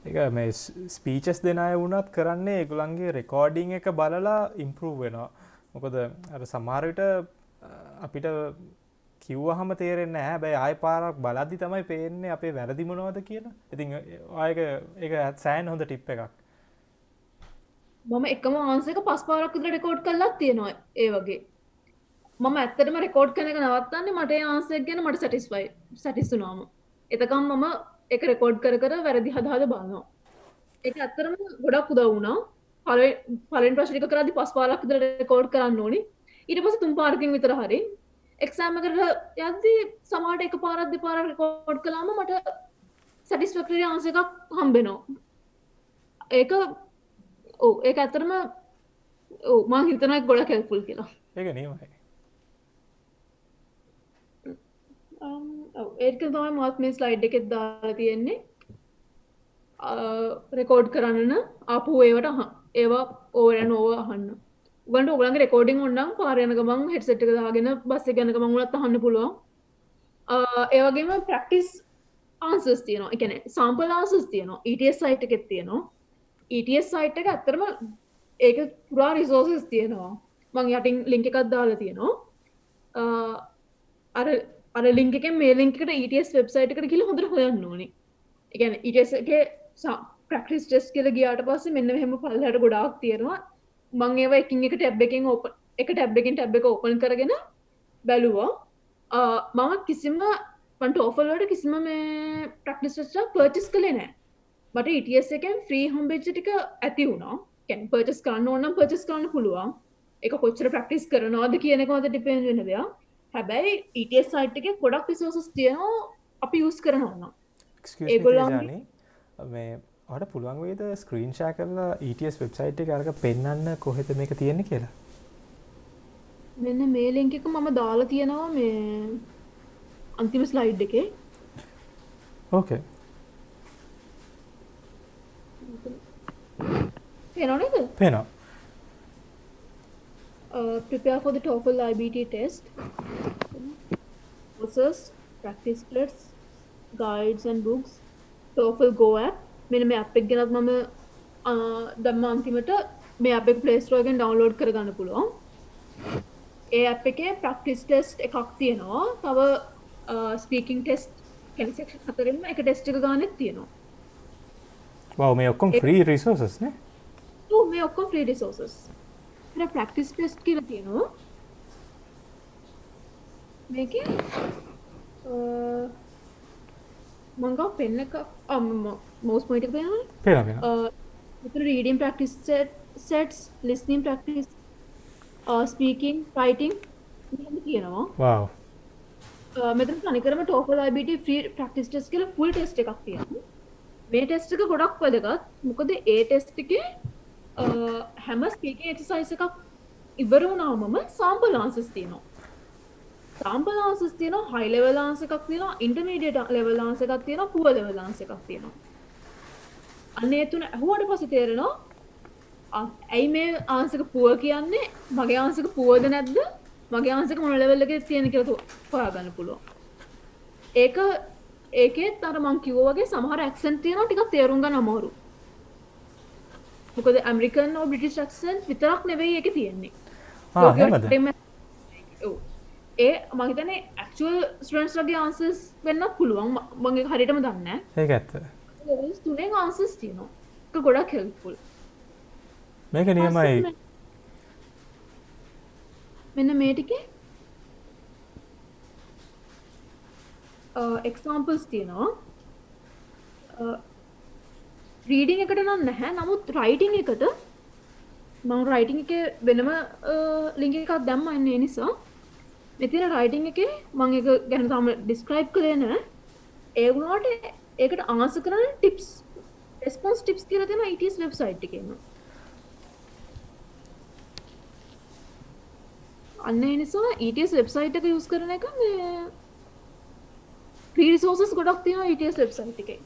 S1: ඒක මේ ස්පීචස් දෙන අය වුණත් කරන්නේ ඒගොල්ලන්ගේ රෙකෝඩින් එක බලලා ඉම්ප්‍රූව් වෙනවා. මොකද අර සමහර විට අපිට කිව්වහම තේරෙන්නේ නැහැ. හැබැයි ආයෙ පාරක් බලද්දි තමයි පේන්නේ අපේ වැරදි මොනවද කියලා. ඉතින් ඒක සෑහෙන හොඳ ටිප් එකක්.
S2: මම එකම ආන්සර් එක 5 පාරක් විතර රෙකෝඩ් කරලා තියෙනවා ඒ වගේ. මම ඇත්තටම රෙකෝඩ් කරන එක නවත්තන්නේ මට ඒ ආන්සර් එක ගැන මට සැටිස් වුණාම. එතකම් මම ඒක රෙකෝඩ් කර කර වැරදි හදා බලනවා. ඒක ඇත්තටම ගොඩක් උදව් වුණා. පළවෙනි ප්‍රශ්න ටික කරද්දි 5 පාරක් විතර රෙකෝඩ් කරන්න ඕනි. ඊට පස්සේ 3 පාරකින් විතර හරි එක්සෑම් එකට යද්දී සමහරට එක පාරක් දෙපාරක් රෙකෝඩ් කළාම මට සැටිස්ෆැක්ටරි ආන්සර් එකක් හම්බ වෙනවා. ඒක ඇත්තටම මං හිතනවා ඒක ගොඩක් හෙල්ප්ෆුල් කියලා.
S1: ඒක නියමයි.
S2: ඒක තමයි මාත් මේ ස්ලයිඩ් එකෙත් දාලා තියෙන්නේ. රෙකෝඩ් කරන්න ආපහු ඒවා ඕවර් ඇන්ඩ් ඕවර් අහන්න. උගන්ට ඔයගලගේ රෙකෝඩින් ඕනනම් පාර යන ගමන් හෙඩ්සෙට් එක දාගෙන බස් එක යන ගමන් උනත් අහන්න පුළුවන්. ඒ වගේම ප්‍රැක්ටිස් ආන්සර්ස් තියෙනවා. ඒ කියන්නේ සැම්පල් ආන්සර්ස් තියෙනවා. ETS සයිට් එකෙත් තියෙනවා. ETS සයිට් එක ඇත්තටම ඒක පුරා රිසෝසස් තියෙනවා. මම යටින් ලින්ක් එකක් දාලා තියෙනවා. අර ලින්ක් එකෙන් මේ ලින්ක් එකට ETS වෙබ්සයිට් එකට ගිහලා හොඳට හොයන්න ඕනේ. ඒ කියන්නේ ETS එකේ ප්‍රැක්ටිස් ටෙස්ට් කියලා ගියාට පස්සේ මෙන්න මෙහෙම පල්ලෙහාට ගොඩාක් තියෙනවා. මම ඒවා එකින් එක ටැබ් එකෙන් ඕපන් එක ටැබ් එකෙන් ටැබ් එක ඕපන් කරගෙන බැලුවා. මම කිසිම TOEFL වලට කිසිම මේ ප්‍රැක්ටිස් ටෙස්ට් එකක් පර්චේස් කළේ නැහැ. මට ETS එකෙන් ෆ්‍රී හම්බෙච්ච ටික ඇති වුණා. කියන්නේ පර්චේස් කරන්න ඕන නම් පර්චේස් කරන්න පුළුවන්. ඒක කොච්චර ප්‍රැක්ටිස් කරනවද කියන එක මත ඩිපෙන්ඩ් වෙන දෙයක්. හැබැයි ETS සයිට් එකේ ගොඩක් රිසෝසස් තියෙනවා අපි යූස් කරනවා නම්.
S1: ඒගොල්ලන්ගේ මේ ඔයාලට පුළුවන් වේද ස්ක්‍රීන් ෂෙයා කරලා ETS වෙබ්සයිට් එක අරක පෙන්නන්න කොහෙද මේක තියෙන්නේ කියලා?
S2: මෙන්න මේ ලින්ක් එක මම දාලා තියෙනවා මේ අන්තිම ස්ලයිඩ් එකේ.
S1: ඕකේ.
S2: පේනවද නේද?
S1: පේනවා.
S2: Prepare for the TOEFL IBT test. Courses, practice tests, guides and books. TOEFL Go app. මෙන්න මේ app එක ගැනත් මම දැම්ම අන්තිමට මේ app එක Play Store එකෙන් download කරගන්න පුළුවන්. ඒ app එකේ practice test එකක් තියෙනවා. තව speaking test කෙනෙක් section හතරෙන්ම එක test එක ගන්නෙත් තියෙනවා.
S1: wow මේ ඔක්කොම free resources නේ?
S2: ඔව් මේ ඔක්කොම free resources. ඉතින් practice test කියලා තියෙනවා. මේකේ මම ගාව පෙන් එක mouse point එක පේනවනේ?
S1: පේනවා.
S2: මෙතන reading practice sets, listening practice, speaking, writing මෙහෙම තියෙනවා.
S1: wow
S2: මෙතන තනිකරම TOEFL IBT free practice test කියලා full test එකක් තියෙනවා. මේ test එක ගොඩක් වැදගත්. මොකද ඒ test එකේ හැම ස්පීකින් එක්සර්සයිස් එකක් ඉවර වුණාමම sample answers තියෙනවා. sample answers තියෙනවා, high level answer එකක් තියෙනවා, intermediate level answer එකක් තියෙනවා, poor level answer එකක් තියෙනවා. අනේ තුන අහුවට පස්සේ තේරෙනවා ඇයි මේ answer එක poor කියන්නේ? මගේ answer එක poorද නැද්ද? මගේ answer එක මොන level එකේ තියෙන කියලා හොයාගන්න පුළුවන්. ඒකෙත් අර මං කිව්වා වගේ සමහර accent තියෙනවා ටිකක් තේරුම් ගන්න අමාරුයි. මොකද ඇමරිකන් or බ්‍රිටිෂ් accent විතරක් නෙවෙයි ඒකේ තියෙන්නේ.
S1: එහෙමද?
S2: ඔව්. ඒ මම හිතන්නේ actual students ලගේ answers වෙන්න පුළුවන්. මම ඒක හරියටම දන්නේ නැහැ.
S1: ඒක ඇත්ත.
S2: levels තුනෙන් answers තියෙනවා. ඒක ගොඩක් helpful.
S1: මේක නියමයි.
S2: මෙන්න මේ ටිකේ examples තියෙනවා. රීඩිං එකට නම් නැහැ. නමුත් රයිටිං එකට මම රයිටිං එකේ වෙනම ලින්ක් එකක් දැම්මා ඉන්නේ ඒ නිසා. මෙතන රයිටිං එකේ මම ඒක ගැන තාම ඩිස්ක්‍රයිබ් කරේ නැහැ. ඒ වුණාට ඒකට ආන්සර් කරන ටිප්ස් රෙස්පොන්ස් ටිප්ස් කියලා තියෙනවා ETS වෙබ්සයිට් එකේම. අන්න ඒ නිසා ETS වෙබ්සයිට් එක යූස් කරන එක මේ free resources ගොඩක් තියෙනවා ETS වෙබ්සයිට් එකේ.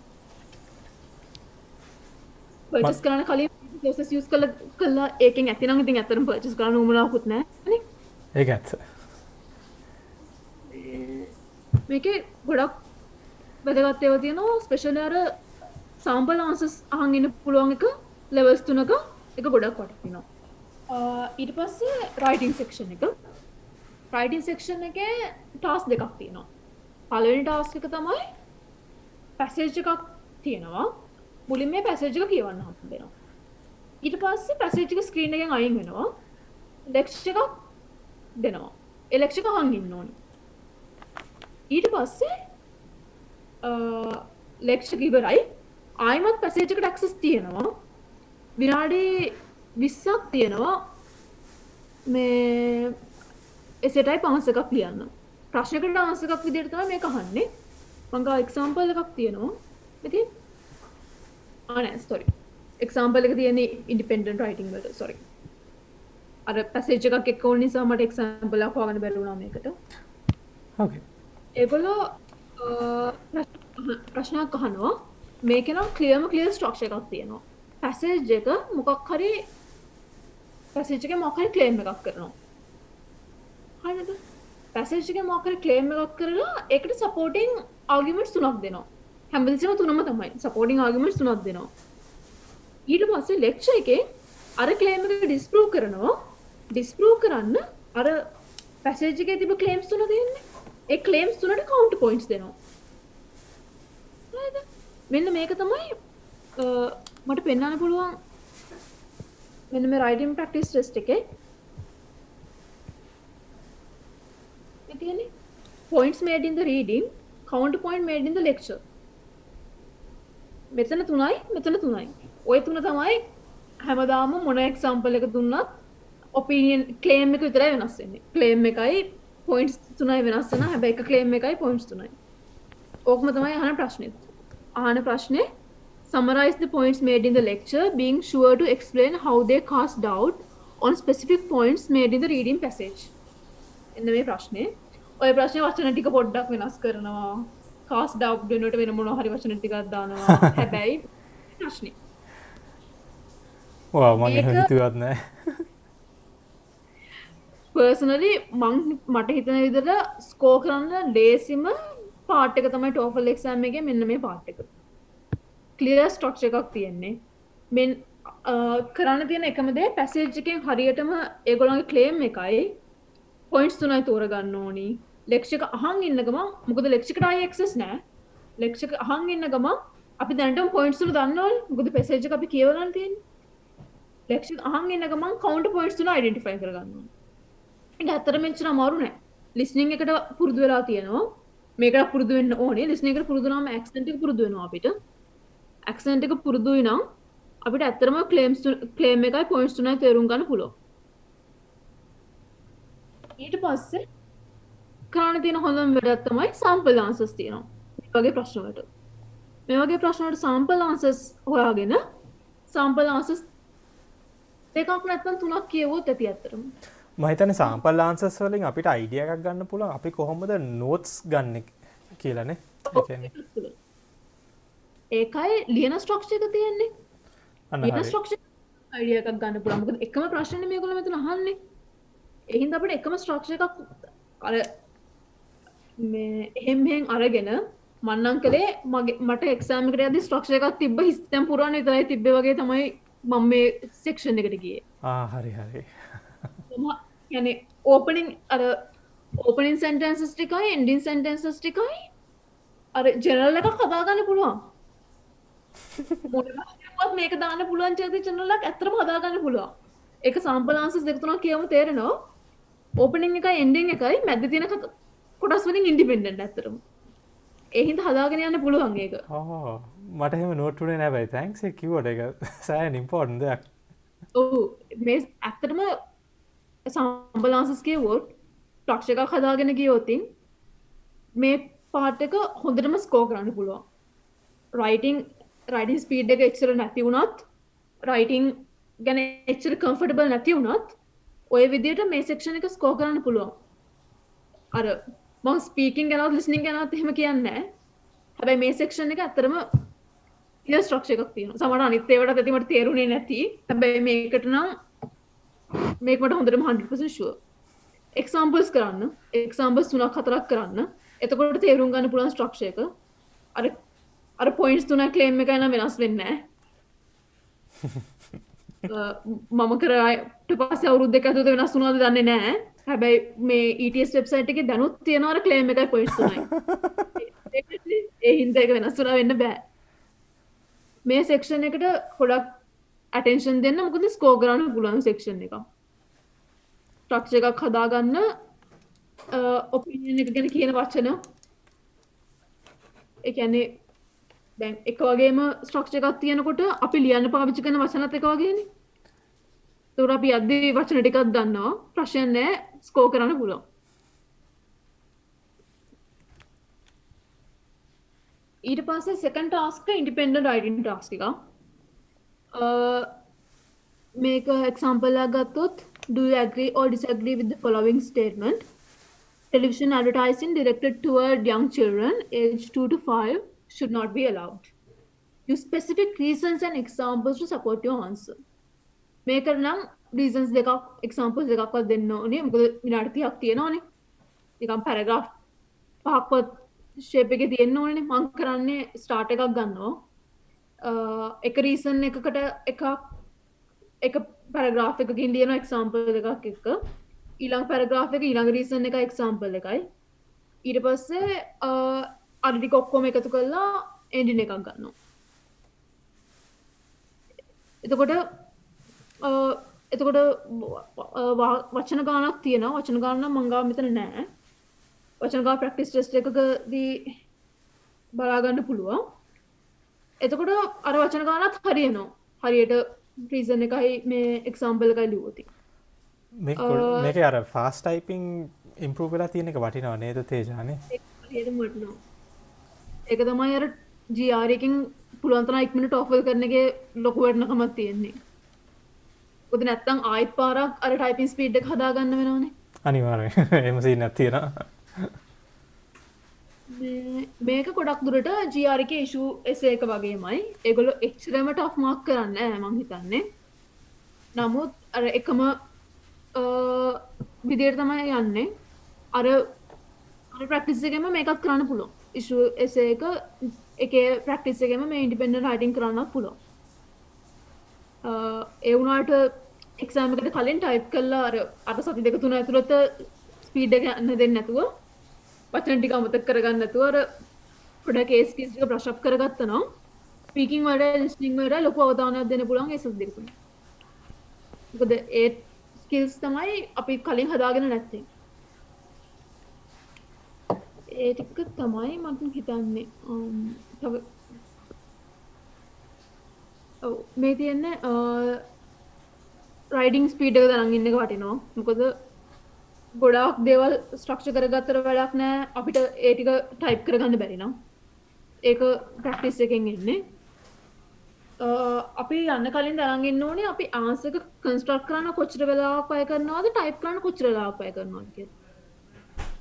S2: පර්චේස් කරන්න කලින් resources use කළා ඒකෙන් ඇතිනම් ඉතින් ඇත්තටම පර්චේස් කරන්න උවමනාවකුත් නැහැ නේ.
S1: ඒක ඇත්ත.
S2: මේකේ ගොඩක් වැදගත් ඒවා තියෙනවා ස්පෙෂල් අර sample answers අහන් ඉන්න පුළුවන් එක levels 3ක එක ගොඩක් වටිනවා. ඊට පස්සේ writing section එක. writing section එකේ task දෙකක් තියෙනවා. පළවෙනි task එක තමයි passage එකක් තියෙනවා. මුලින් මේ passage එක කියවන්න හම්බෙනවා. ඊට පස්සේ passage එක screen එකෙන් අයින් වෙනවා. lecture එකක් දෙනවා. ඒ lecture එක අහන් ඉන්න ඕනේ. ඊට පස්සේ lecture එක ඉවරයි. ආයිමත් passage එකට access තියෙනවා. විනාඩි 20ක් තියෙනවා මේ essay type answer එකක් ලියන්න. ප්‍රශ්නයකට answer එකක් විදිහට තමයි මේක අහන්නේ. මම ගා example එකක් තියෙනවා. ඉතින් නෑ sorry. example එක තියෙන්නේ independent writing වලට sorry. අර පැසේජ් එකක් එක්ක ඕන නිසා මට එක්සැම්පල් එකක් හොයාගන්න බැරි වුණා මේකට.
S1: ඕකේ.
S2: ඒගොල්ලෝ ප්‍රශ්නයක් අහනවා මේක නම් ක්ලියර් ස්ට්‍රක්චර් එකක් තියෙනවා. පැසේජ් එක මොකක් හරි පැසේජ් එකේ මොකක් හරි ක්ලේම් එකක් කරනවා. හරිද? පැසේජ් එකේ මොකක් හරි ක්ලේම් එකක් කරලා ඒකට සපෝටින් ආගියුමන්ට්ස් තුනක් දෙනවා. හැමදෙස්සම තුනම තමයි. සපෝටින් ආගියුමන්ට්ස් තුනක් දෙනවා. ඊට පස්සේ ලෙක්චර් එකේ අර ක්ලේම් එක ඩිස්ප්‍රූව් කරනවා. ඩිස්ප්‍රූව් කරන්න අර පැසේජ් එකේ තිබ්බ ක්ලේම්ස් තුන දෙන්නේ. ඒ ක්ලේම්ස් තුනට කවුන්ටර් පොයින්ට්ස් දෙනවා. හරිද? මෙන්න මේක තමයි මට පෙන්වන්න පුළුවන් මෙන්න මේ රයිටින් ප්‍රැක්ටිස් ටෙස්ට් එකේ මේ තියෙන්නේ points made in the reading, counter point made in the lecture. මෙතන තුනයි මෙතන තුනයි. ඔය තුන තමයි හැමදාම මොන එක්සැම්පල් එක දුන්නත් ඔපිනියන් ක්ලේම් එක විතරයි වෙනස් වෙන්නේ. ක්ලේම් එකයි points තුනයි වෙනස් වෙනවා. හැබැයි එක ක්ලේම් එකයි points තුනයි. ඕකම තමයි අහන ප්‍රශ්නේ. අහන ප්‍රශ්නේ summarize the points made in the lecture, being sure to explain how they cast doubt on specific points made in the reading passage. එන්න මේ ප්‍රශ්නේ. ඔය ප්‍රශ්නේ වචන ටික පොඩ්ඩක් වෙනස් කරනවා. cast doubt වෙනුවට වෙන මොනවා හරි වචන ටිකක් දානවා. හැබැයි ප්‍රශ්නේ.
S1: ඔව් මම හිතුවත් නෑ.
S2: personally මට හිතන විදිහට ස්කෝර් කරන්න ලේසිම පාර්ට් එක තමයි TOEFL exam එකේ මෙන්න මේ පාර්ට් එක. ක්ලියර් ස්ට්‍රක්චර් එකක් තියෙන්නේ. මෙන් කරන්න තියෙන එකම දේ පැසේජ් එකෙන් හරියටම ඒගොල්ලන්ගේ ක්ලේම් එකයි පොයින්ට්ස් තුනයි තෝරගන්න ඕනි. ලෙක්චර් එක අහන් ඉන්න ගමන් මොකද ලෙක්චර් එකට ආයේ ඇක්සස් නැහැ. ලෙක්චර් එක අහන් ඉන්න ගමන් අපි දැනටම පොයින්ට්ස් තුන දන්නවනේ. මොකද පැසේජ් එක අපි කියවලා තියෙන්නේ. ලෙක්චර් අහන් ඉන්න ගමන් කවුන්ටර් පොයින්ට්ස් තුන අයිඩෙන්ටිෆයි කරගන්න ඕනේ. ඒක ඇත්තටම මෙච්චර අමාරු නෑ. ලිස්නින් එකට පුරුදු වෙලා තියෙනවා. මේකට පුරුදු වෙන්න ඕනේ. ලිස්නින් එකට පුරුදු වුණාම ඇක්සන්ට් එක පුරුදු වෙනවා අපිට. ඇක්සන්ට් එක පුරුදුයි නම් අපිට ඇත්තටම ක්ලේම් එකයි පොයින්ට්ස් තුනයි තේරුම් ගන්න පුළුවන්. ඊට පස්සේ කරන්න තියෙන හොඳම වැඩක් තමයි sample answers තියෙනවා. මේ වගේ ප්‍රශ්න වලට. මේ වගේ ප්‍රශ්න වලට sample answers හොයාගෙන sample answers දෙකක් නැත්නම් තුනක් කියවුවොත් ඇති ඇත්තටම.
S1: මම හිතන්නේ sample answers වලින් අපිට අයිඩියා එකක් ගන්න පුළුවන් අපි කොහොමද notes ගන්න කියලානේ. ඒ කියන්නේ
S2: ඒකයි ලියන ස්ට්‍රක්චර් එක තියෙන්නේ.
S1: අන්න
S2: ලියන
S1: හරි.
S2: ස්ට්‍රක්චර් අයිඩියා එකක් ගන්න පුළුවන්. මොකද එකම ප්‍රශ්නේ මේගොල්ලෝ මෙතන අහන්නේ. ඒ හින්දා අපිට එකම ස්ට්‍රක්චර් එකක් අර මේ එහෙම අරගෙන මන්නම් කලේ මට එක්සෑම් එකට යද්දි ස්ට්‍රක්චර් එකක් තිබ්බ හිස්තැන් පුරවන්න විතරයි තිබ්බේ වගේ තමයි මම මේ සෙක්ෂන් එකට ගියේ.
S1: හරි හරි.
S2: يعني ඕපනින් අර ඕපනින් සෙන්ටෙන්සස් ටිකයි එන්ඩින් සෙන්ටෙන්සස් ටිකයි අර ජෙනරල් එකක් හදා ගන්න පුළුවන්. මොන ප්‍රශ්නයක්වත් මේක දාන්න පුළුවන් චේති ජෙනරල් එකක් ඇත්තටම හදා ගන්න පුළුවන්. ඒක සාම්පල් ආන්සර්ස් දෙක තුනක් කියවම තේරෙනවා. ඕපනින් එකයි එන්ඩින් එකයි මැද තියෙන කොටස් වලින් ඉන්ඩිපෙන්ඩන්ට් ඇත්තටම. ඒ හින්දා හදාගෙන යන්න පුළුවන් ඒක.
S1: මට එහෙම නෝට් උනේ නෑ බයි. තෑන්ක්ස් ඒ කිව්වට ඒක සෑහෙන ඉම්පෝටන්ට් දෙයක්.
S2: ඔව් මේ ඇත්තටම සාම්පල් ආන්සර්ස් කියවුවොත් ස්ට්‍රක්චර් එකක් හදාගෙන ගියොත් මේ පාර්ට් එක හොඳටම ස්කෝර් කරන්න පුළුවන්. රයිටින් ස්පීඩ් එක එච්චර නැති වුණත් රයිටින් ගැන එච්චර කම්ෆර්ටබල් නැති වුණත් ඔය විදිහට මේ සෙක්ෂන් එක ස්කෝර් කරන්න පුළුවන්. අර මම ස්පීකින් ගැනත් ලිස්නින් ගැනත් එහෙම කියන්නේ නැහැ. හැබැයි මේ සෙක්ෂන් එක ඇත්තටම ක්ලියර් ස්ට්‍රක්චර් එකක් තියෙනවා. සමහර අනිත් ඒවාට ඇති මට තේරුනේ නැති. හැබැයි මේකට නම් මේක මට හොඳටම 100% ෂුවර්. එක්සැම්පල්ස් කරන්න. එක්සැම්පල්ස් 3ක් 4ක් කරන්න. එතකොට තේරුම් ගන්න පුළුවන් ස්ට්‍රක්චර් එක. අර පොයින්ට්ස් තුනක් ක්ලේම් එකයි නම් වෙනස් වෙන්නේ නැහැ. මම කරාට පස්සේ අවුරුදු දෙක ඇතුළත වෙනස් වුණාද දන්නේ නැහැ. හැබැයි මේ ETS වෙබ්සයිට් එකේ දැනුත් තියෙනවා අර ක්ලේම් එකයි පොයින්ට්ස් තුනයි. ඒ හින්දා ඒක වෙනස් වුණා වෙන්න බෑ. මේ සෙක්ෂන් එකට ගොඩක් ඇටෙන්ෂන් දෙන්න මොකද ස්කෝර් කරන්න පුළුවන් සෙක්ෂන් එක. ස්ට්‍රක්චර් එකක් හදාගන්න ඔපිනියන් එක ගැන කියන වචන ඒ කියන්නේ දැන් එක වගේම ස්ට්‍රක්චර් එකක් තියෙනකොට අපි ලියන්න පාවිච්චි කරන වචනත් එක වගේනේ. ඒතකොට අපි යද්දී වචන ටිකක් දන්නවා ප්‍රශ්න නැහැ ස්කෝර් කරන්න පුළුවන්. ඊට පස්සේ සෙකන්ඩ් ටාස්ක් එක ඉන්ඩිපෙන්ඩන්ට් රයිටින් ටාස්ක් එක. මේක එක්සැම්පල් එකක් ගත්තොත් Do you agree or disagree with the following statement? Television advertising directed toward young children aged 2 to 5 should not be allowed. Use specific reasons and examples to support your answer. මේක නම් reasons දෙකක් examples දෙකක්වත් දෙන්න ඕනේ. මොකද විනාඩි 30ක් තියෙනවනේ. නිකන් paragraph පහක්වත් shape එකේ තියෙන්න ඕනේ. මම කරන්නේ start එකක් ගන්නවා. එක reason එකකට එක paragraph එකකින් ලියන example එකක් එක්ක ඊළඟ paragraph එක ඊළඟ reason එක example එකයි. ඊට පස්සේ අර ටික ඔක්කොම එකතු කරලා ending එකක් ගන්නවා. එතකොට වචන ගානක් තියෙනවා. වචන ගාන නම් මං ගාව මෙතන නෑ. වචන ගාන ප්‍රැක්ටිස් ටෙස්ට් එකකදී බලා ගන්න පුළුවන්. එතකොට අර වචන ගානත් හරියනවා. හරියට රීසන් එකයි මේ එක්සැම්පල් එකයි ලියුවොත්.
S1: මේක අර ෆාස්ට් ටයිපින් ඉම්ප්‍රූව් වෙලා තියෙන එක වටිනව නේද තේජානේ?
S2: හරියටම වටිනවා. ඒක තමයි අර GR එකකින් පුළුවන් තරම් ඉක්මනට TOEFL කරන එකේ ලොකු වටිනකමක් තියෙන්නේ. මොකද නැත්තම් ආයෙත් පාරක් අර ටයිපින් ස්පීඩ් එක හදාගන්න වෙනවනේ.
S1: අනිවාර්යයෙන්. එහෙම සීනක් තියෙනවා.
S2: මේක ගොඩක් දුරට GR එකේ ඉෂුව essay එක වගේමයි. ඒගොල්ලෝ එච්චරම tough mark කරන්නේ නැහැ මං හිතන්නේ. නමුත් අර එකම විදියට තමයි යන්නේ. අර ප්‍රැක්ටිස් එකෙම මේකත් කරන්න පුළුවන්. ඉෂුව essay එකේ ප්‍රැක්ටිස් එකෙම මේ ඉන්ඩිපෙන්ඩන්ට් රයිටින් කරන්නත් පුළුවන්. ඒ වුණාට එක්සෑම් එකට කලින් ටයිප් කරලා අර සති දෙක තුන ඇතුළත ස්පීඩ් එක යන්න දෙන්නේ නැතුව වචන ටික අමතක කරගන්න නැතුව අර පොඩක් කේස් කීස් ටික බ්‍රෂ් අප් කරගත්තා නම් ස්පීකින් වලට ලිස්නින් වලට ලොකු අවධානයක් දෙන්න පුළුවන් ඒ සති දෙක තුන. මොකද ඒ ස්කිල්ස් තමයි අපි කලින් හදාගෙන නැත්තේ. ඒ ටික තමයි මම හිතන්නේ. තව මේ තියෙන්නේ රයිඩිං ස්පීඩ් එක තරම් ඉන්න එක වටිනවා. මොකද ගොඩාක් දේවල් ස්ට්‍රක්චර් කරගත්තට වැඩක් නැහැ. අපිට ඒ ටික ටයිප් කරගන්න බැරි නම්. ඒක ප්‍රැක්ටිස් එකෙන් එන්නේ. අපි යන්න කලින් දැනන් ඉන්න ඕනේ අපි ආන්සර් එක කන්ස්ට්‍රක්ට් කරන්න කොච්චර වෙලාවක් වැය කරනවද ටයිප් කරන්න කොච්චර වෙලාවක් වැය කරනවද කියලා.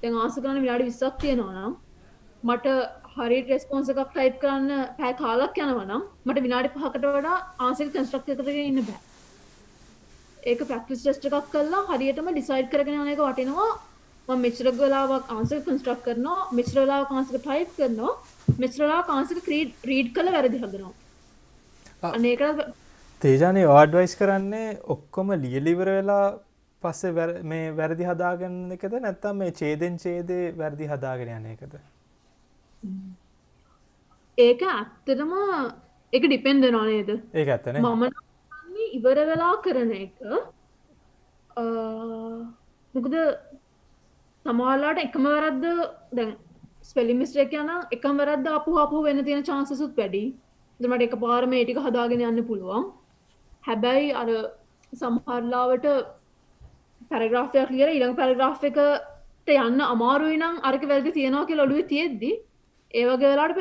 S2: දැන් ආන්සර් කරන්න විනාඩි 20ක් තියෙනවා නම් මට හරියට රෙස්පොන්ස් එකක් ටයිප් කරන්න පැය කාලක් යනවා නම් මට විනාඩි 5කට වඩා ආන්සර් කන්ස්ට්‍රක්ට් කරගෙන ඉන්න බෑ. ඒක ප්‍රැක්ටිස් ටෙස්ට් එකක් කරලා හරියටම ඩිසයිඩ් කරගෙන යන එක වටිනවා. මම මෙච්චර වෙලාවක් ආන්සර් කන්ස්ට්‍රක්ට් කරනවා, මෙච්චර වෙලාවක් ආන්සර් ටයිප් කරනවා, මෙච්චර වෙලාවක් ආන්සර් රීඩ් කරලා වැරදි හදනවා. අනේක
S1: තේජානේ ඇඩ්වයිස් කරන්නේ ඔක්කොම ලියලා ඉවර වෙලා පස්සේ මේ වැරදි හදාගන්න එකද නැත්නම් මේ ඡේදෙන් ඡේදේ වැරදි හදාගෙන යන එකද?
S2: ඒක ඇත්තටම ඒක ඩිපෙන්ඩ් වෙනවා නේද?
S1: ඒක ඇත්තනේ.
S2: මම නම් ඉවර වෙලා කරන එක මොකද සමහරවිට එකම වැරද්ද දැන් ස්පෙලිං මිස්ටේක් යන එකම වැරද්ද ආපහු වෙන්න තියෙන chances උත් වැඩි. ඉතින් මට එකපාරම මේ ටික හදාගෙන යන්න පුළුවන්. හැබැයි අර සමහරවිට පැරග්‍රාෆ් එකක් ලියලා ඊළඟ පැරග්‍රාෆ් එකට යන්න අමාරුයි නම් අරක වැරදි තියනවා කියලා ඔළුවේ තියෙද්දි ඒ වගේ වෙලාවට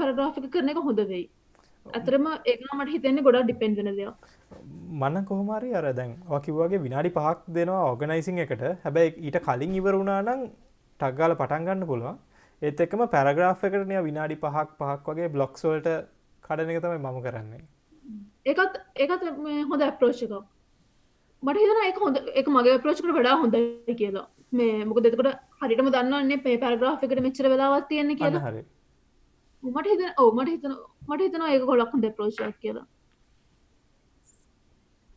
S2: පැරග්‍රාෆ් එක කරන එක හොඳ වෙයි. ඇත්තටම ඒක නම් මට හිතෙන්නේ ගොඩක් ඩිපෙන්ඩ් වෙන දෙයක්.
S1: මම කොහොම හරි අර දැන් ඔයා කිව්වා වගේ විනාඩි 5ක් දෙනවා ඕගනයිසින් එකට. හැබැයි ඊට කලින් ඉවර වුණා නම් ටක් ගාලා පටන් ගන්න පුළුවන්. ඒත් එක්කම පැරග්‍රාෆ් එකට නිකන් විනාඩි 5ක් වගේ බ්ලොක්ස් වලට කඩන එක තමයි මම කරන්නේ.
S2: ඒකත් මේ හොඳ අප්‍රෝච් එකක්. මට හිතෙනවා ඒක හොඳ ඒක මගේ අප්‍රෝච් එකට වඩා හොඳයි කියලා. මේ මොකද එතකොට හරියටම දන්නවන්නේ මේ පැරග්‍රාෆ් එකට මෙච්චර වෙලාවක් තියෙන්නේ කියලා.
S1: අන්න හරි.
S2: මට හිතෙනවා ඒක ගොඩක් හොඳ අප්‍රෝච් එකක් කියලා.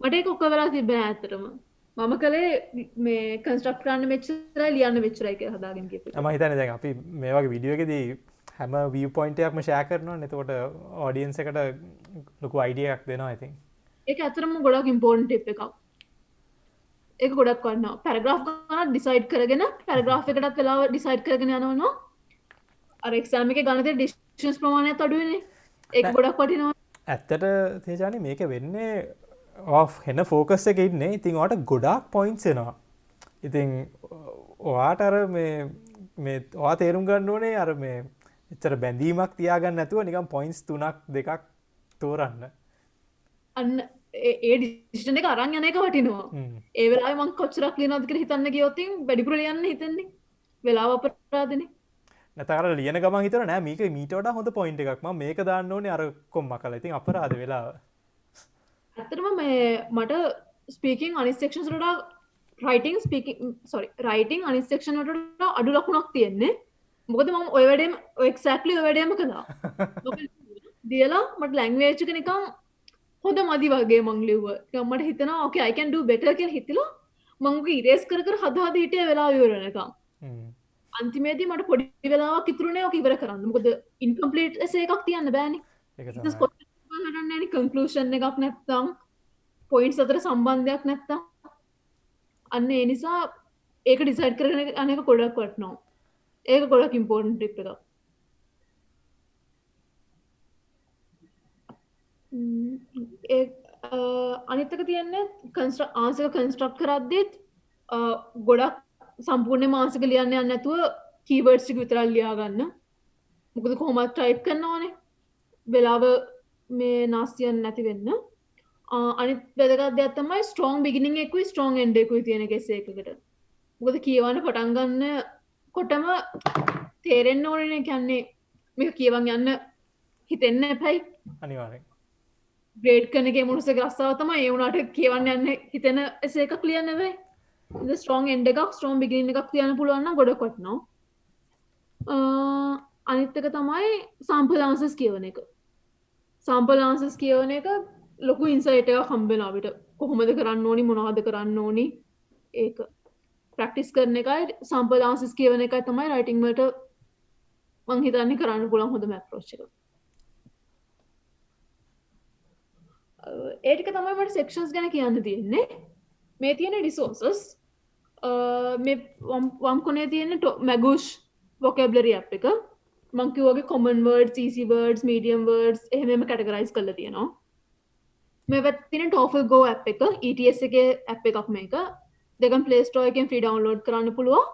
S2: මට ඒක ඔක්කොම වෙලා තිබ්බේ නෑ ඇත්තටම. මම කලේ මේ කන්ස්ට්‍රක්ට් කරන්න මෙච්චරයි ලියන්න මෙච්චරයි කියලා හදාගෙන ගියපේ.
S1: මම හිතන්නේ දැන් අපි මේ වගේ වීඩියෝ එකේදී හැම view point එකක්ම share කරනවනේ. එතකොට audience එකට ලොකු idea එකක් දෙනවා I think.
S2: ඒක ඇත්තටම ගොඩක් important tip එකක්. ඒක ගොඩක් වටිනවා. පැරග්‍රාෆ් ගන්න ඩිසයිඩ් කරගෙන පැරග්‍රාෆ් එකටත් වෙලාව ඩිසයිඩ් කරගෙන යනවා. අර එක්සෑම් එකේ ගන්න තියෙන ඩිස්ටන්ස් ප්‍රමාණයත් අඩු වෙන්නේ. ඒක ගොඩක් වටිනවා.
S1: ඇත්තට තේජානි මේක වෙන්නේ ඔෆ් හෙන ෆෝකස් එකේ ඉන්නේ. ඉතින් ඔයාට ගොඩාක් පොයින්ට්ස් එනවා. ඉතින් ඔයාට අර මේ ඔයා තේරුම් ගන්න ඕනේ අර මේ එච්චර බැඳීමක් තියාගන්න නැතුව නිකන් පොයින්ට්ස් 3ක් 2ක් තෝරන්න.
S2: ඒ ඩිසිෂන් එක අරන් යන එක වටිනවා. ඒ වෙලාවේ මං කොච්චරක් ලියනවද කියලා හිතන්න ගියොත් වැඩිපුර ලියන්න හිතෙන්නේ. වෙලාව අපරාධනේ.
S1: නැතර ලියන ගම හිතර නෑ මේක මීට වඩා හොඳ පොයින්ට් එකක් මම මේක දාන්න ඕනේ අර කොම්ම කළා. ඉතින් අපරාධ වෙලාව.
S2: ඇත්තටම මට ස්පීකින් අනිත් සෙක්ෂන්ස් වලට රයිටිං අනිත් සෙක්ෂන් වලට අඩු ලකුණක් තියෙන්නේ. මොකද මම ඔය වැඩේම එක්සැක්ට්ලි ඔය වැඩේම කළා. දීලා මට ලැන්ග්වේජ් එක නිකන් හොඳ මදි වගේ මං ලිව්වා. මට හිතෙනවා okay I can do better කියලා හිතලා මං ඔක ඉරේස් කර හදා හිටිය වෙලාව ඉවර වෙනකම්. අන්තිමේදී මට පොඩි වෙලාවක් ඉතුරුනේ ඔක ඉවර කරන්න. මොකද ඉන්කම්ප්ලීට් එසේ එකක් තියන්න බෑනේ.
S1: ඒක
S2: තමයි. හදන්න නෑනේ කන්ක්ලූෂන් එකක් නැත්තම් පොයින්ට්ස් අතර සම්බන්ධයක් නැත්තම් අන්න ඒ නිසා ඒක ඩිසයිඩ් කරගෙන අනේක ගොඩක් වටනවා. ඒක ගොඩක් ඉම්පෝර්ටන්ට් ටිප් එකක්. අනිත්තක තියන්නේ ආන්සක කන්ස්ට්‍රක්් කරද්දිත් ගොඩක් සම්පූර්ණ මාසක ලියන්න යන්න නැතුව කීවර්ඩ්ස් ටික විතරක් ලියා ගන්න. මොකද කොහොමද ටයිප් කරන්න ඕනේ. වෙලාව මේ නාස්තියන් නැති වෙන්න. අනිත් වැදගත් දෙයක් තමයි ස්ට්‍රෝං බිගිනින් එකකුයි ස්ට්‍රෝං එන්ඩ් එකකුයි තියෙන කෙස් එකකට. මොකද කියවන්න පටන් ගන්න කොටම තේරෙන්න ඕනේ කියන්නේ මේක කියවන් යන්න හිතෙන්න එපයි.
S1: අනිවාර්යෙන්.
S2: ග්‍රේඩ් කරන එකේ මොනසක රස්සාව තමයි ඒ වුණාට කියවන්න යන්න හිතෙන එසේ එකක් ලියන්න බෑ. ඉතින් ස්ට්‍රෝං එන්ඩ් එකක් ස්ට්‍රෝං බිගිනින් එකක් තියන්න පුළුවන් නම් ගොඩක් වටිනවා. අනිත් එක තමයි සම්පල් ආන්සර්ස් කියවන එක. සම්පල් ආන්සර්ස් කියවන එක ලොකු ඉන්සයිට් එකක් හම්බෙනවා අපිට. කොහොමද කරන්න ඕනි මොනවද කරන්න ඕනි ඒක ප්‍රැක්ටිස් කරන එකයි සම්පල් ආන්සර්ස් කියවන එකයි තමයි රයිටින් වලට මං හිතන්නේ කරන්න පුළුවන් හොඳම අප්‍රෝච් එක. ඒ ටික තමයි මට සෙක්ෂන්ස් ගැන කියන්න තියෙන්නේ. මේ තියෙන රිසෝසස් මේ වම් කොනේ තියෙන මැගුෂ් vocabulary app එක මං කිව්වාගේ common words easy words medium words එහෙමම categorize කරලා තියෙනවා. මේ පැත්තේ තියෙන TOEFL Go app එක ETS එකේ app එකක් මේක. දෙකම Play Store එකෙන් free download කරන්න පුළුවන්.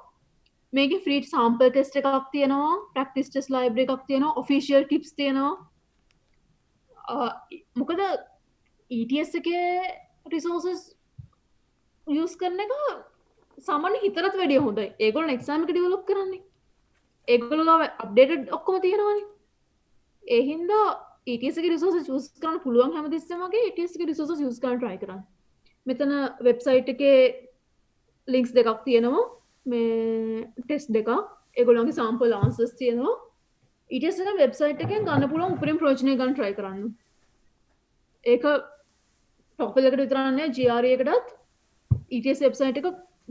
S2: මේකේ free sample test එකක් තියෙනවා, practice test library එකක් තියෙනවා, official tips තියෙනවා. මොකද ETS එකේ resources use කරන එක සාමාන්‍ය හිතරත් වැඩිය හොඳයි. ඒගොල්ලෝ exam එක develop කරන්නේ. ඒගොල්ලෝ ගාව updated ඔක්කොම තියෙනවානේ. ඒ හින්දා ETS එකේ resources use කරන්න පුළුවන් හැමතිස්සෙම වගේ ETS එකේ resources use කරන්න try කරන්න. මෙතන website එකේ links දෙකක් තියෙනවා. මේ test දෙකක්. ඒගොල්ලන්ගේ sample answers තියෙනවා. ETS එකේ website එකෙන් ගන්න පුළුවන් උපරිම ප්‍රයෝජනය ගන්න try කරන්න. ඒක TOEFL එකට විතරක් නෙවෙයි GRE එකටත් ETS website එක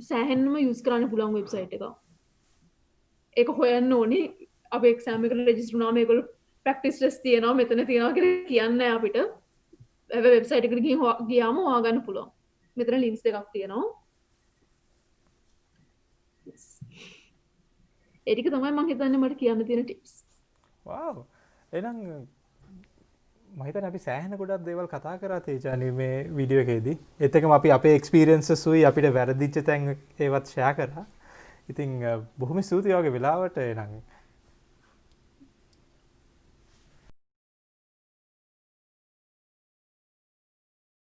S2: සෑහෙන්නම use කරන්න පුළුවන් website එක. ඒක හොයන්න ඕනේ. අපි exam එකට register වුණාම ඒගොල්ලෝ practice test තියෙනවා මෙතන තියෙනවා කියලා කියන්නේ අපිට. හැබැයි website එකට ගියාම හොයාගන්න පුළුවන්. මෙතන links දෙකක් තියෙනවා. ඒ ටික තමයි මම හිතන්නේ මට කියන්න තියෙන tips.
S1: wow එහෙනම් මම හිතන්නේ අපි සෑහෙන ගොඩක් දේවල් කතා කරා තේජානි මේ වීඩියෝ එකේදී. ඒත් එකම අපි අපේ එක්ස්පීරියන්සස් උයි අපිට වැරදිච්ච තැන් ඒවත් ෂෙයා කරා. ඉතින් බොහොම ස්තුතියි වගේ වෙලාවට එනං